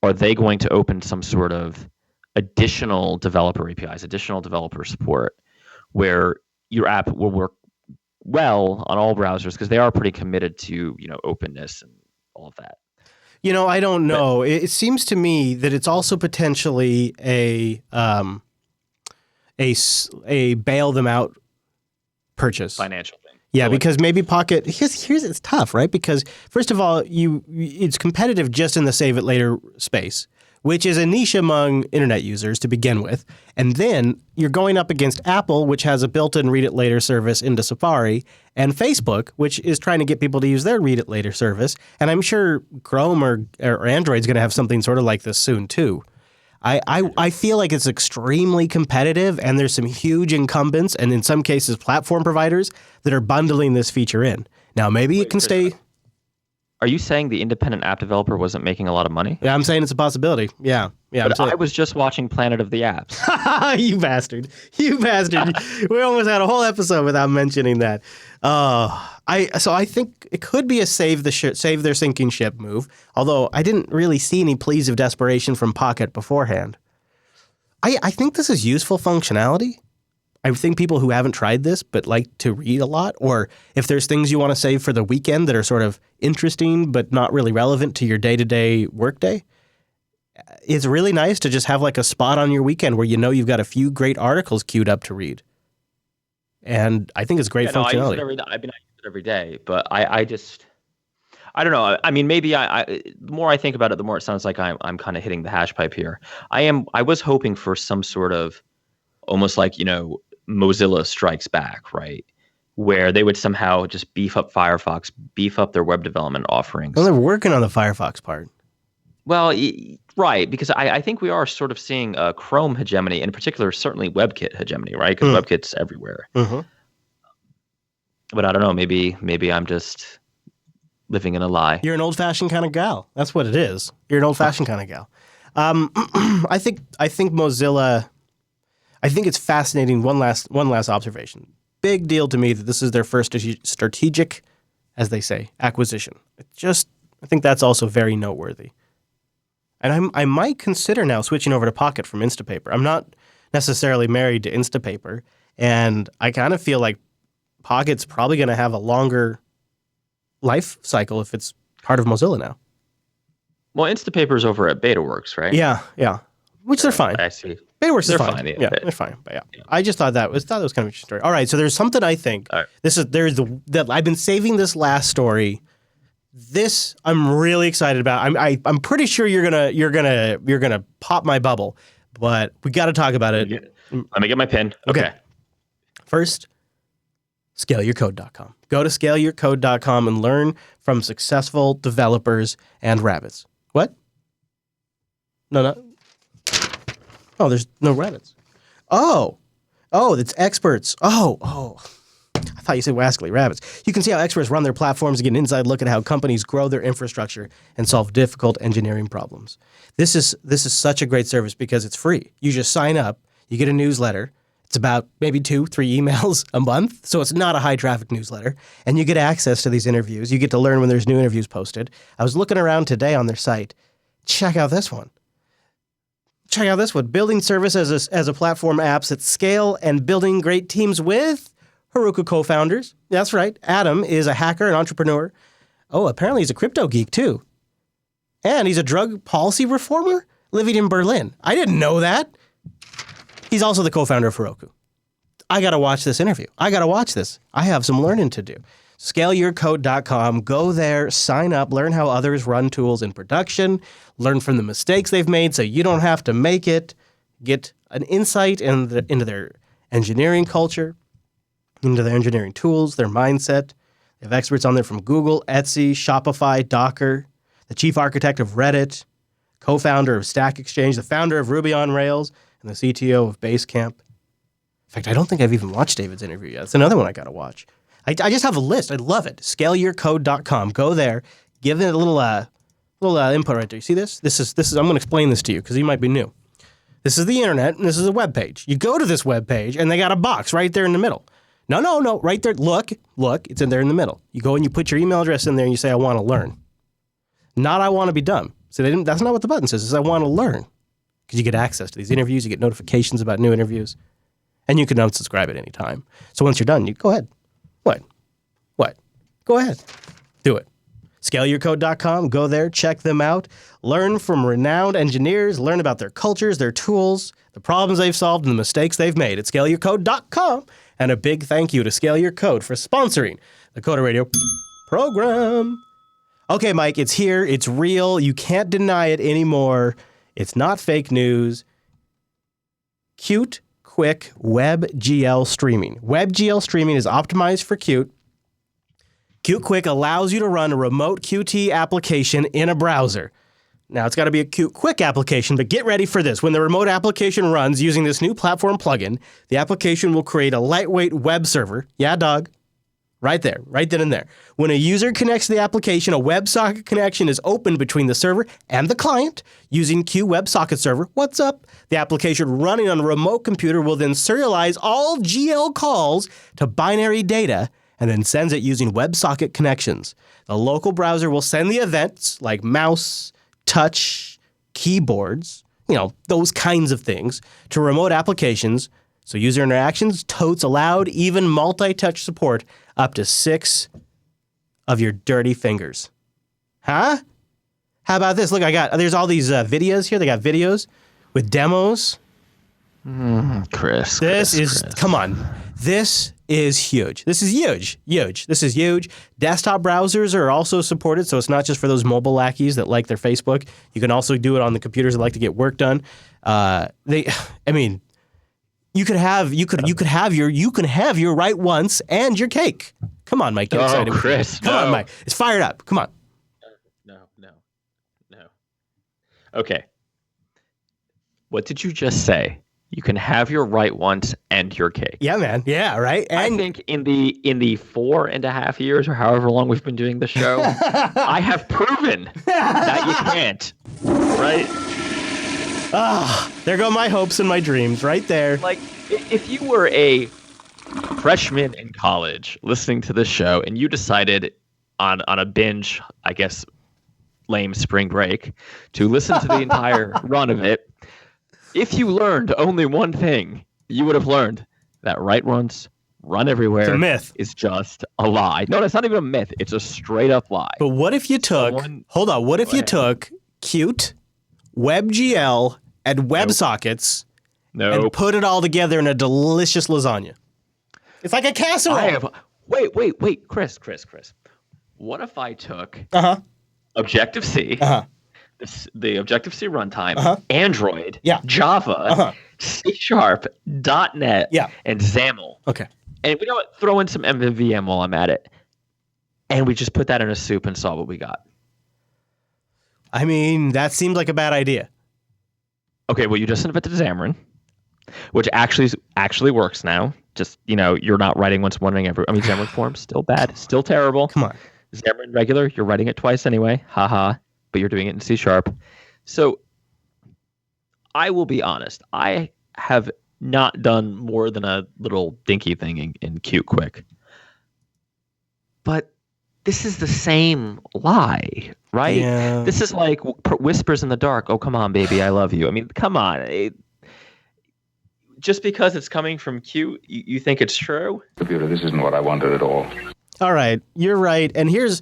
are they going to open some sort of additional developer APIs, additional developer support, where your app will work well on all browsers, because they are pretty committed to openness and all of that. I don't know. It seems to me that it's also potentially a bail them out purchase. Financial thing. Yeah, So because maybe Pocket here's it's tough, right? Because first of all, it's competitive just in the save it later space, which is a niche among internet users to begin with. And then you're going up against Apple, which has a built-in read it later service into Safari, and Facebook, which is trying to get people to use their read it later service. And I'm sure Chrome or Android's going to have something sort of like this soon too. I feel like it's extremely competitive, and there's some huge incumbents, and in some cases platform providers that are bundling this feature in. Now, maybe it can stay. Are you saying the independent app developer wasn't making a lot of money? Yeah, I'm saying it's a possibility. Yeah. But I was just watching Planet of the Apps. You bastard. You bastard. We almost had a whole episode without mentioning that. So I think it could be a save their sinking ship move, although I didn't really see any pleas of desperation from Pocket beforehand. I think this is useful functionality. I think people who haven't tried this but like to read a lot, or if there's things you want to save for the weekend that are sort of interesting but not really relevant to your day-to-day workday, it's really nice to just have like a spot on your weekend where you've got a few great articles queued up to read. And I think it's great functionality. I use it every day, but I don't know. I mean, maybe the more I think about it, the more it sounds like I'm kind of hitting the hash pipe here. I was hoping for some sort of almost like, Mozilla Strikes Back, right? Where they would somehow just beef up Firefox, beef up their web development offerings. Well, they're working on the Firefox part. Well, right, because I think we are sort of seeing a Chrome hegemony, in particular, certainly WebKit hegemony, right? Because WebKit's everywhere. Mm-hmm. But I don't know, maybe I'm just living in a lie. You're an old-fashioned kind of gal. That's what it is. You're an old-fashioned kind of gal. I think Mozilla. I think it's fascinating. One last observation. Big deal to me that this is their first strategic, as they say, acquisition. I think that's also very noteworthy. And I might consider now switching over to Pocket from Instapaper. I'm not necessarily married to Instapaper, and I kind of feel like Pocket's probably going to have a longer life cycle if it's part of Mozilla now. Well, Instapaper's over at BetaWorks, right? Yeah. Which they're fine. I see. BetaWorks They're is fine. fine. Yeah, they're fine. But yeah, I just thought that was kind of an interesting story. All right, so there's something I think that I've been saving this last story. This I'm really excited about. I'm pretty sure you're gonna pop my bubble, but we got to talk about it. Let me get my pen. Okay. First, scaleyourcode.com. Go to scaleyourcode.com and learn from successful developers and rabbits. What? No. Oh, there's no rabbits. Oh, it's experts. Oh. I thought you said Wascally rabbits. You can see how experts run their platforms and get an inside look at how companies grow their infrastructure and solve difficult engineering problems. This is such a great service because it's free. You just sign up, you get a newsletter. It's about maybe 2-3 emails a month, so it's not a high traffic newsletter. And you get access to these interviews. You get to learn when there's new interviews posted. I was looking around today on their site. Check out this one. Building service as a platform apps at scale and building great teams with Heroku co-founders. That's right. Adam is a hacker and entrepreneur. Oh, apparently he's a crypto geek too. And he's a drug policy reformer living in Berlin. I didn't know that. He's also the co-founder of Heroku. I got to watch this interview. I got to watch this. I have some learning to do. ScaleYourCode.com. Go there, sign up, learn how others run tools in production, learn from the mistakes they've made so you don't have to make it, get an insight into their engineering culture, into their engineering tools, their mindset. They have experts on there from Google, Etsy, Shopify, Docker, the chief architect of Reddit, co-founder of Stack Exchange, the founder of Ruby on Rails, and the CTO of Basecamp. In fact, I don't think I've even watched David's interview yet. It's another one I got to watch. I just have a list. I love it. ScaleYourCode.com. Go there. give it a little input right there. You see this? This is. I'm going to explain this to you because you might be new. This is the internet, and this is a web page. You go to this web page, and they got a box right there in the middle. No, right there. Look, it's in there in the middle. You go and you put your email address in there, and you say, I want to learn. Not I want to be dumb. So that's not what the button says. It's I want to learn. Because you get access to these interviews, you get notifications about new interviews, and you can unsubscribe at any time. So once you're done, you go ahead. What? Go ahead. Do it. ScaleYourCode.com. Go there, check them out, learn from renowned engineers, learn about their cultures, their tools, the problems they've solved, and the mistakes they've made at ScaleYourCode.com. And a big thank you to Scale Your Code for sponsoring the Coder Radio program. Okay, Mike, it's here. It's real. You can't deny it anymore. It's not fake news. Qt Quick WebGL streaming. WebGL streaming is optimized for Qt. Qt Quick allows you to run a remote Qt application in a browser. Now, it's got to be a Qt Quick application, but get ready for this. When the remote application runs using this new platform plugin, the application will create a lightweight web server. Yeah, dog. Right there, right then and there. When a user connects to the application, a WebSocket connection is opened between the server and the client using Qt WebSocket Server. What's up? The application running on a remote computer will then serialize all GL calls to binary data and then sends it using WebSocket connections. The local browser will send the events like mouse, touch, keyboards, those kinds of things to remote applications. So user interactions, totes allowed, even multi-touch support up to 6 of your dirty fingers. Huh? How about this? Look, there's all these videos here. They got videos with demos. Chris. Come on. This is huge. This is huge. Desktop browsers are also supported, so it's not just for those mobile lackeys that like their Facebook. You can also do it on the computers that like to get work done. You can have your right once and your cake. Come on, Mike, get excited. Chris, Come on, Mike. It's fired up. Come on. No. Okay. What did you just say? You can have your right once and your cake. Yeah, man. Yeah, right. And I think in the 4.5 years or however long we've been doing the show, I have proven that you can't. Right? There go my hopes and my dreams right there. Like, if you were a freshman in college listening to this show and you decided on a binge, I guess, lame spring break, to listen to the entire run of it, if you learned only one thing, you would have learned that right once, run everywhere. It's a myth. Is just a lie. No, that's not even a myth. It's a straight up lie. But what if you took, you took Qt, WebGL, and WebSockets and put it all together in a delicious lasagna? It's like a casserole. Wait, Chris. What if I took Objective-C, the Objective-C runtime, Android, Java, C#, .NET, and XAML. Okay. And we don't throw in some MVVM while I'm at it. And we just put that in a soup and saw what we got. I mean, that seemed like a bad idea. Okay, well, you just invented Xamarin, which actually works now. Just, you're not writing once, wondering every. Xamarin Forms, still bad, still terrible. Come on. Xamarin Regular, you're writing it twice anyway. Haha. But you're doing it in C#. So I will be honest. I have not done more than a little dinky thing in Qt Quick. But this is the same lie, right? Yeah. This is like whispers in the dark. Oh, come on, baby, I love you. Come on. Just because it's coming from Qt, you think it's true? Computer, this isn't what I wanted at all. All right, you're right. And here's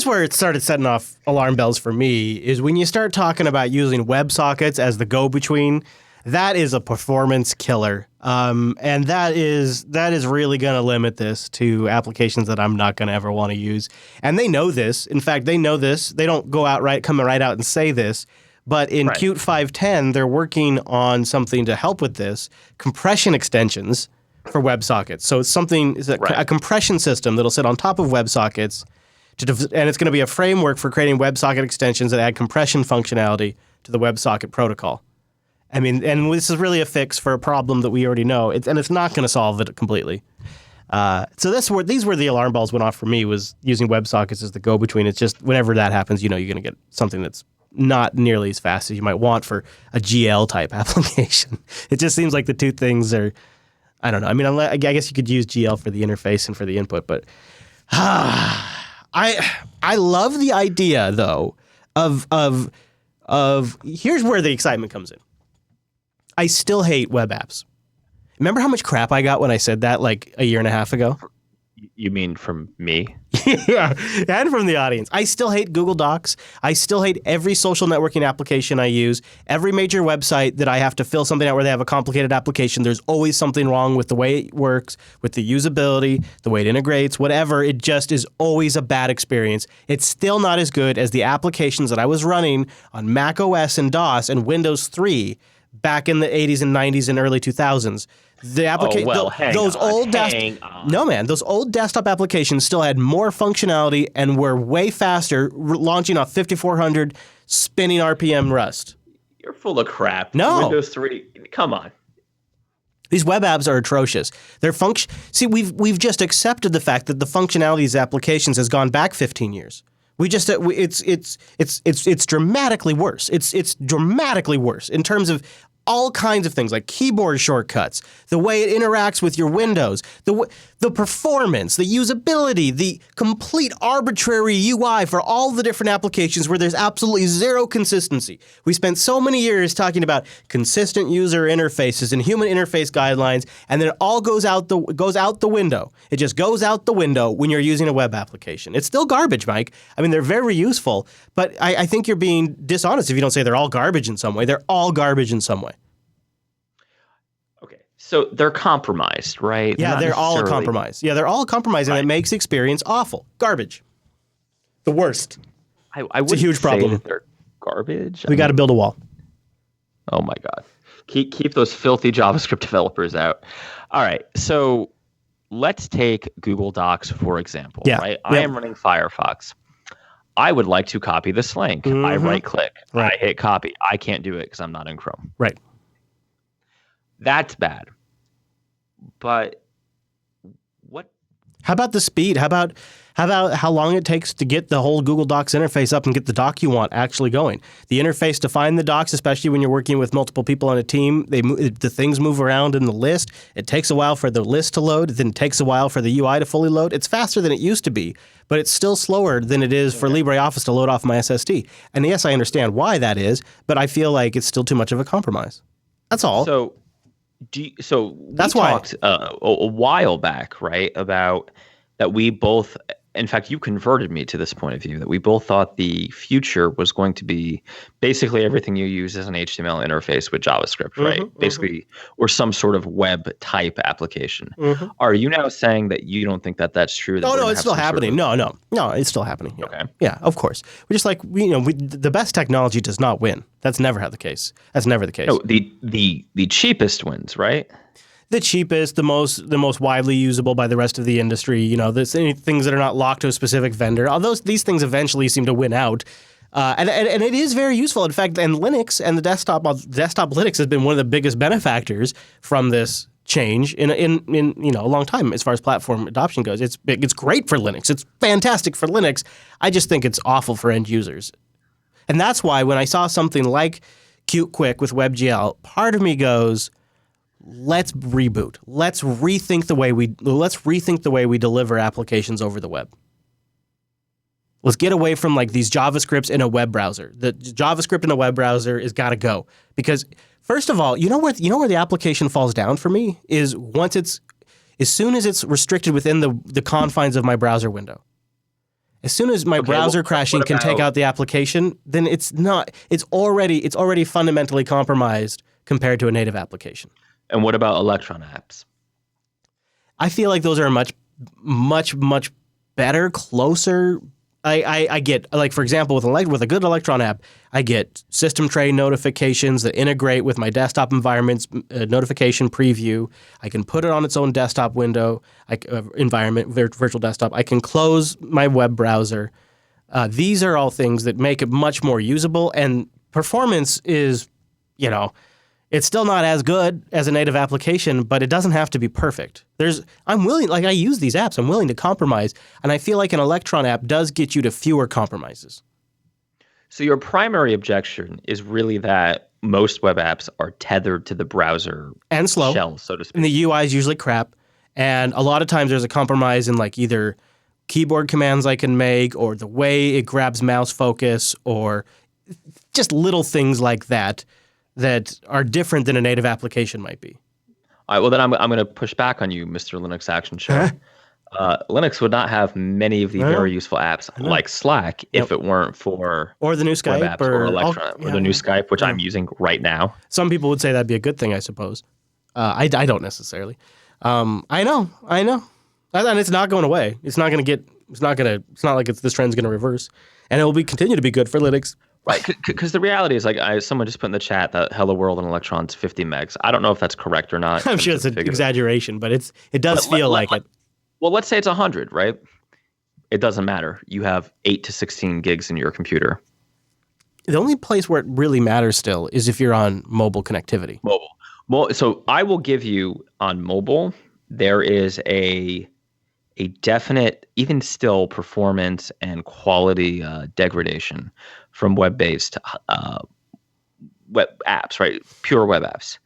where it started setting off alarm bells for me, is when you start talking about using WebSockets as the go-between. That is a performance killer. And that is really going to limit this to applications that I'm not going to ever want to use. And they know this. In fact, they know this. They don't come right out and say this. But in Qt 5.10, they're working on something to help with this, compression extensions for WebSockets. So it's a compression system that'll sit on top of WebSockets, and it's going to be a framework for creating WebSocket extensions that add compression functionality to the WebSocket protocol. And this is really a fix for a problem that we already know, and it's not going to solve it completely. So these were the alarm bells went off for me, was using WebSockets as the go-between. It's just whenever that happens, you're going to get something that's not nearly as fast as you might want for a GL type application. It just seems like the two things are, I don't know. I mean, I guess you could use GL for the interface and for the input, but I love the idea though of here's where the excitement comes in. I still hate web apps. Remember how much crap I got when I said that like a year and a half ago? You mean from me? Yeah, and from the audience. I still hate Google Docs. I still hate every social networking application I use. Every major website that I have to fill something out where they have a complicated application, there's always something wrong with the way it works, with the usability, the way it integrates, whatever. It just is always a bad experience. It's still not as good as the applications that I was running on Mac OS and DOS and Windows 3 back in the 80s and 90s and early 2000s. The application, those old desktop applications still had more functionality and were way faster, launching off 5400 spinning RPM Rust. You're full of crap. No. Windows 3, come on. These web apps are atrocious. See, we've just accepted the fact that the functionality of these applications has gone back 15 years. It's dramatically worse. It's dramatically worse in terms of all kinds of things like keyboard shortcuts, the way it interacts with your windows, the performance, the usability, the complete arbitrary UI for all the different applications where there's absolutely zero consistency. We spent so many years talking about consistent user interfaces and human interface guidelines, and then it all goes out the window. It just goes out the window when you're using a web application. It's still garbage, Mike. I mean, they're very useful, but I think you're being dishonest if you don't say they're all garbage in some way. They're all garbage in some way. So they're compromised, right? Yeah, they're all compromised. Yeah, they're all compromised, and it makes experience awful. Garbage. The worst. It's a huge problem. That they're garbage. We got to build a wall. Oh my God. Keep those filthy JavaScript developers out. All right. So let's take Google Docs, for example, right? I am running Firefox. I would like to copy this link. Mm-hmm. I right click. Right. I hit copy. I can't do it because I'm not in Chrome. Right. That's bad. But what? How about the speed? How about how long it takes to get the whole Google Docs interface up and get the doc you want actually going? The interface to find the docs, especially when you're working with multiple people on a team, the things move around in the list. It takes a while for the list to load. Then it takes a while for the UI to fully load. It's faster than it used to be, but it's still slower than it is for LibreOffice to load off my SSD. And yes, I understand why that is, but I feel like it's still too much of a compromise. That's all. That's why we talked a while back, right, about that we both, in fact, you converted me to this point of view, that we both thought the future was going to be basically everything you use as an HTML interface with JavaScript, right? Basically, or some sort of web type application. Mm-hmm. Are you now saying that you don't think that that's true? No, it's still happening. No, it's still happening. Yeah. Okay. Yeah, of course. We're just like, the best technology does not win. That's never the case. That's never the case. No, the cheapest wins, right? The cheapest, the most widely usable by the rest of the industry. There's any things that are not locked to a specific vendor. Although these things eventually seem to win out, and it is very useful. In fact, and Linux and the desktop Linux has been one of the biggest benefactors from this change in a long time as far as platform adoption goes. It's great for Linux. It's fantastic for Linux. I just think it's awful for end users, and that's why when I saw something like Qt Quick with WebGL, part of me goes, let's reboot. Let's rethink the way we deliver applications over the web. Let's get away from like these JavaScripts in a web browser. The JavaScript in a web browser has got to go, because first of all, you know where the application falls down for me is as soon as it's restricted within the confines of my browser window. As soon as my browser crashing can take out the application, then it's already fundamentally compromised compared to a native application. And what about Electron apps? I feel like those are much, much, much better, closer. I get, like, for example, with a good Electron app, I get system tray notifications that integrate with my desktop environment's notification preview. I can put it on its own desktop window, environment, virtual desktop. I can close my web browser. These are all things that make it much more usable, and performance is, It's still not as good as a native application, but it doesn't have to be perfect. I'm willing, like I use these apps, I'm willing to compromise, and I feel like an Electron app does get you to fewer compromises. So your primary objection is really that most web apps are tethered to the browser and slow, shell, so to speak. And the UI is usually crap, and a lot of times there's a compromise in like either keyboard commands I can make, or the way it grabs mouse focus, or just little things like that are different than a native application might be. All right, well, then I'm going to push back on you, Mr. Linux Action Show. Linux would not have many of the very useful apps like Slack if it weren't for or the new Skype web apps or Electron or the new Skype, which I'm using right now. Some people would say that'd be a good thing, I suppose. I don't necessarily. I know. And it's not going away. It's not like this trend's going to reverse. And it will continue to be good for Linux. Right, because the reality is, like, someone just put in the chat that Hello World and Electron's 50 megs. I don't know if that's correct or not. I'm sure it's an exaggeration, but it does feel like it. Well, let's say it's 100, right? It doesn't matter. You have 8 to 16 gigs in your computer. The only place where it really matters still is if you're on mobile connectivity. Well, so I will give you on mobile, there is a definite, even still, performance and quality degradation from web-based web apps, right? Pure web apps.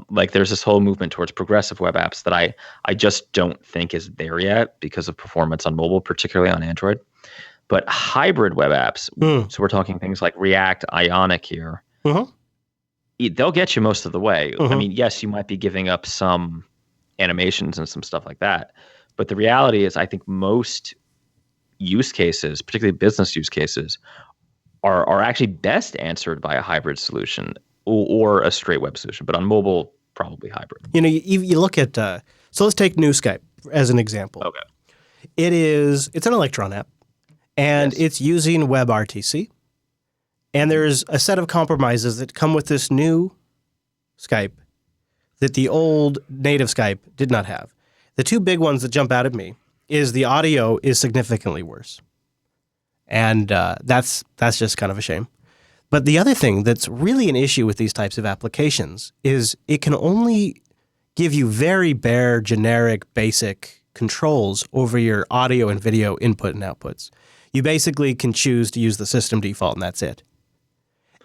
Like there's this whole movement towards progressive web apps that I just don't think is there yet because of performance on mobile, particularly on Android. But hybrid web apps, so we're talking things like React, Ionic here, they'll get you most of the way. I mean, yes, you might be giving up some animations and some stuff like that. But the reality is I think most use cases, particularly business use cases, are actually best answered by a hybrid solution or a straight web solution. But on mobile, probably hybrid. You look at, so let's take new Skype as an example. Okay. It's an Electron app, and it's using WebRTC. And there's a set of compromises that come with this new Skype that the old native Skype did not have. The two big ones that jump out at me is the audio is significantly worse. And that's just kind of a shame. But the other thing that's really an issue with these types of applications is it can only give you very bare, generic, basic controls over your audio and video input and outputs. You basically can choose to use the system default, and that's it.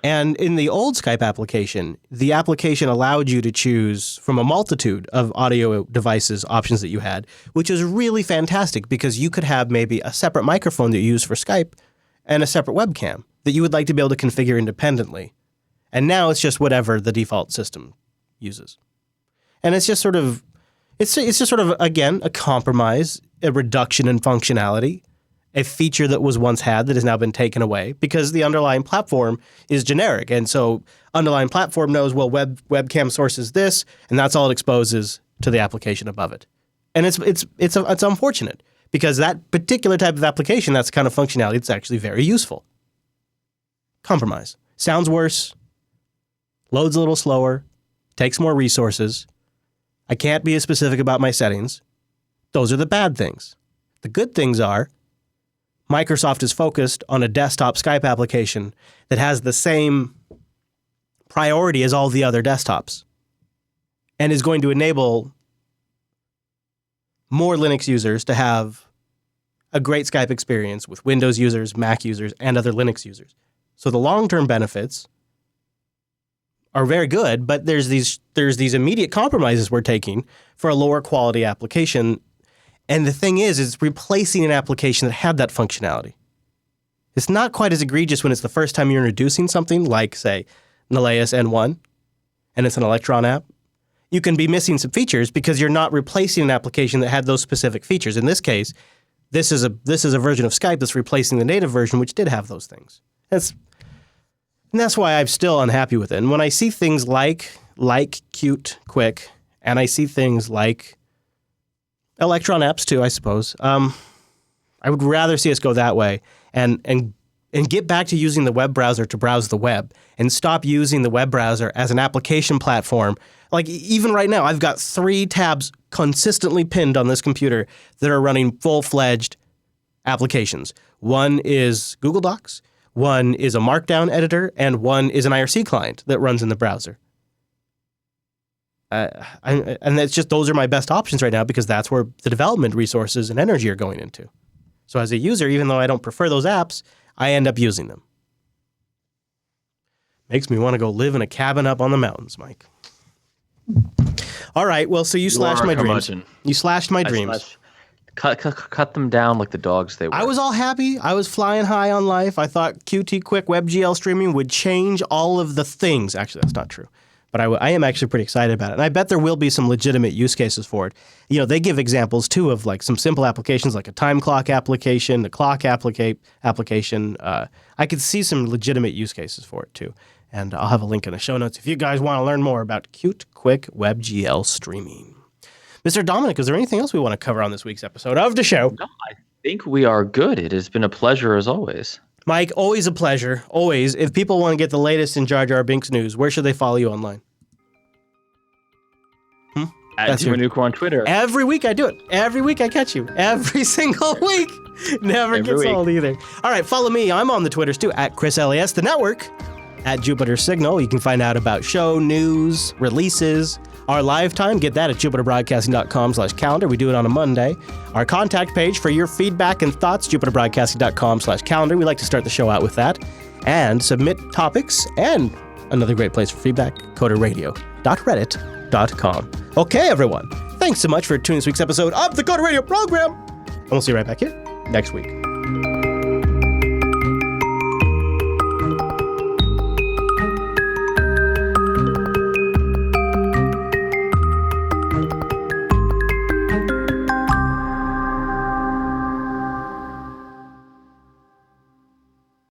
And in the old Skype application, the application allowed you to choose from a multitude of audio devices options that you had, which is really fantastic because you could have maybe a separate microphone that you use for Skype and a separate webcam that you would like to be able to configure independently. And now it's just whatever the default system uses. And it's just sort of, again, a compromise, a reduction in functionality, a feature that was once had that has now been taken away because the underlying platform is generic. And so underlying platform knows, well, webcam source is this, and that's all it exposes to the application above it. And it's unfortunate because that particular type of application, that's the kind of functionality that's actually very useful. Compromise. Sounds worse, loads a little slower, takes more resources. I can't be as specific about my settings. Those are the bad things. The good things are Microsoft is focused on a desktop Skype application that has the same priority as all the other desktops and is going to enable more Linux users to have a great Skype experience with Windows users, Mac users, and other Linux users. So the long-term benefits are very good, but there's these immediate compromises we're taking for a lower quality application. And the thing is, it's replacing an application that had that functionality. It's not quite as egregious when it's the first time you're introducing something like, say, Naleus N1, and it's an Electron app. You can be missing some features because you're not replacing an application that had those specific features. In this case, this is a version of Skype that's replacing the native version, which did have those things. And that's why I'm still unhappy with it. And when I see things like Qt Quick, and I see things like Electron apps too, I suppose. I would rather see us go that way and get back to using the web browser to browse the web and stop using the web browser as an application platform. Like even right now, I've got 3 tabs consistently pinned on this computer that are running full-fledged applications. One is Google Docs, one is a Markdown editor, and one is an IRC client that runs in the browser. And it's just those are my best options right now because that's where the development resources and energy are going into. So as a user, even though I don't prefer those apps, I end up using them. Makes me want to go live in a cabin up on the mountains, Mike. All right, well, so you slashed my dreams. You slashed my dreams. Cut them down like the dogs they were. I was all happy. I was flying high on life. I thought Qt Quick WebGL streaming would change all of the things. Actually, that's not true. But I am actually pretty excited about it. And I bet there will be some legitimate use cases for it. You know, they give examples, too, of like some simple applications like a time clock application, a clock application. I could see some legitimate use cases for it, too. And I'll have a link in the show notes if you guys want to learn more about Qt Quick WebGL streaming. Mr. Dominic, is there anything else we want to cover on this week's episode of the show? No, I think we are good. It has been a pleasure as always. Mike, always a pleasure. Always. If people want to get the latest in Jar Binks news, where should they follow you online? At Nuke on Twitter. Every week I do it. Every week I catch you. Every single week. Never gets old either. All right, follow me. I'm on the Twitters too, at Chris LAS, the network, at Jupiter Signal. You can find out about show news, releases, our live time. Get that at jupiterbroadcasting.com/calendar. We do it on a Monday. Our contact page for your feedback and thoughts, jupiterbroadcasting.com/calendar. We like to start the show out with that. And submit topics and another great place for feedback, coderradio.reddit.com. Okay, everyone. Thanks so much for tuning this week's episode of the Coder Radio program. And we'll see you right back here next week.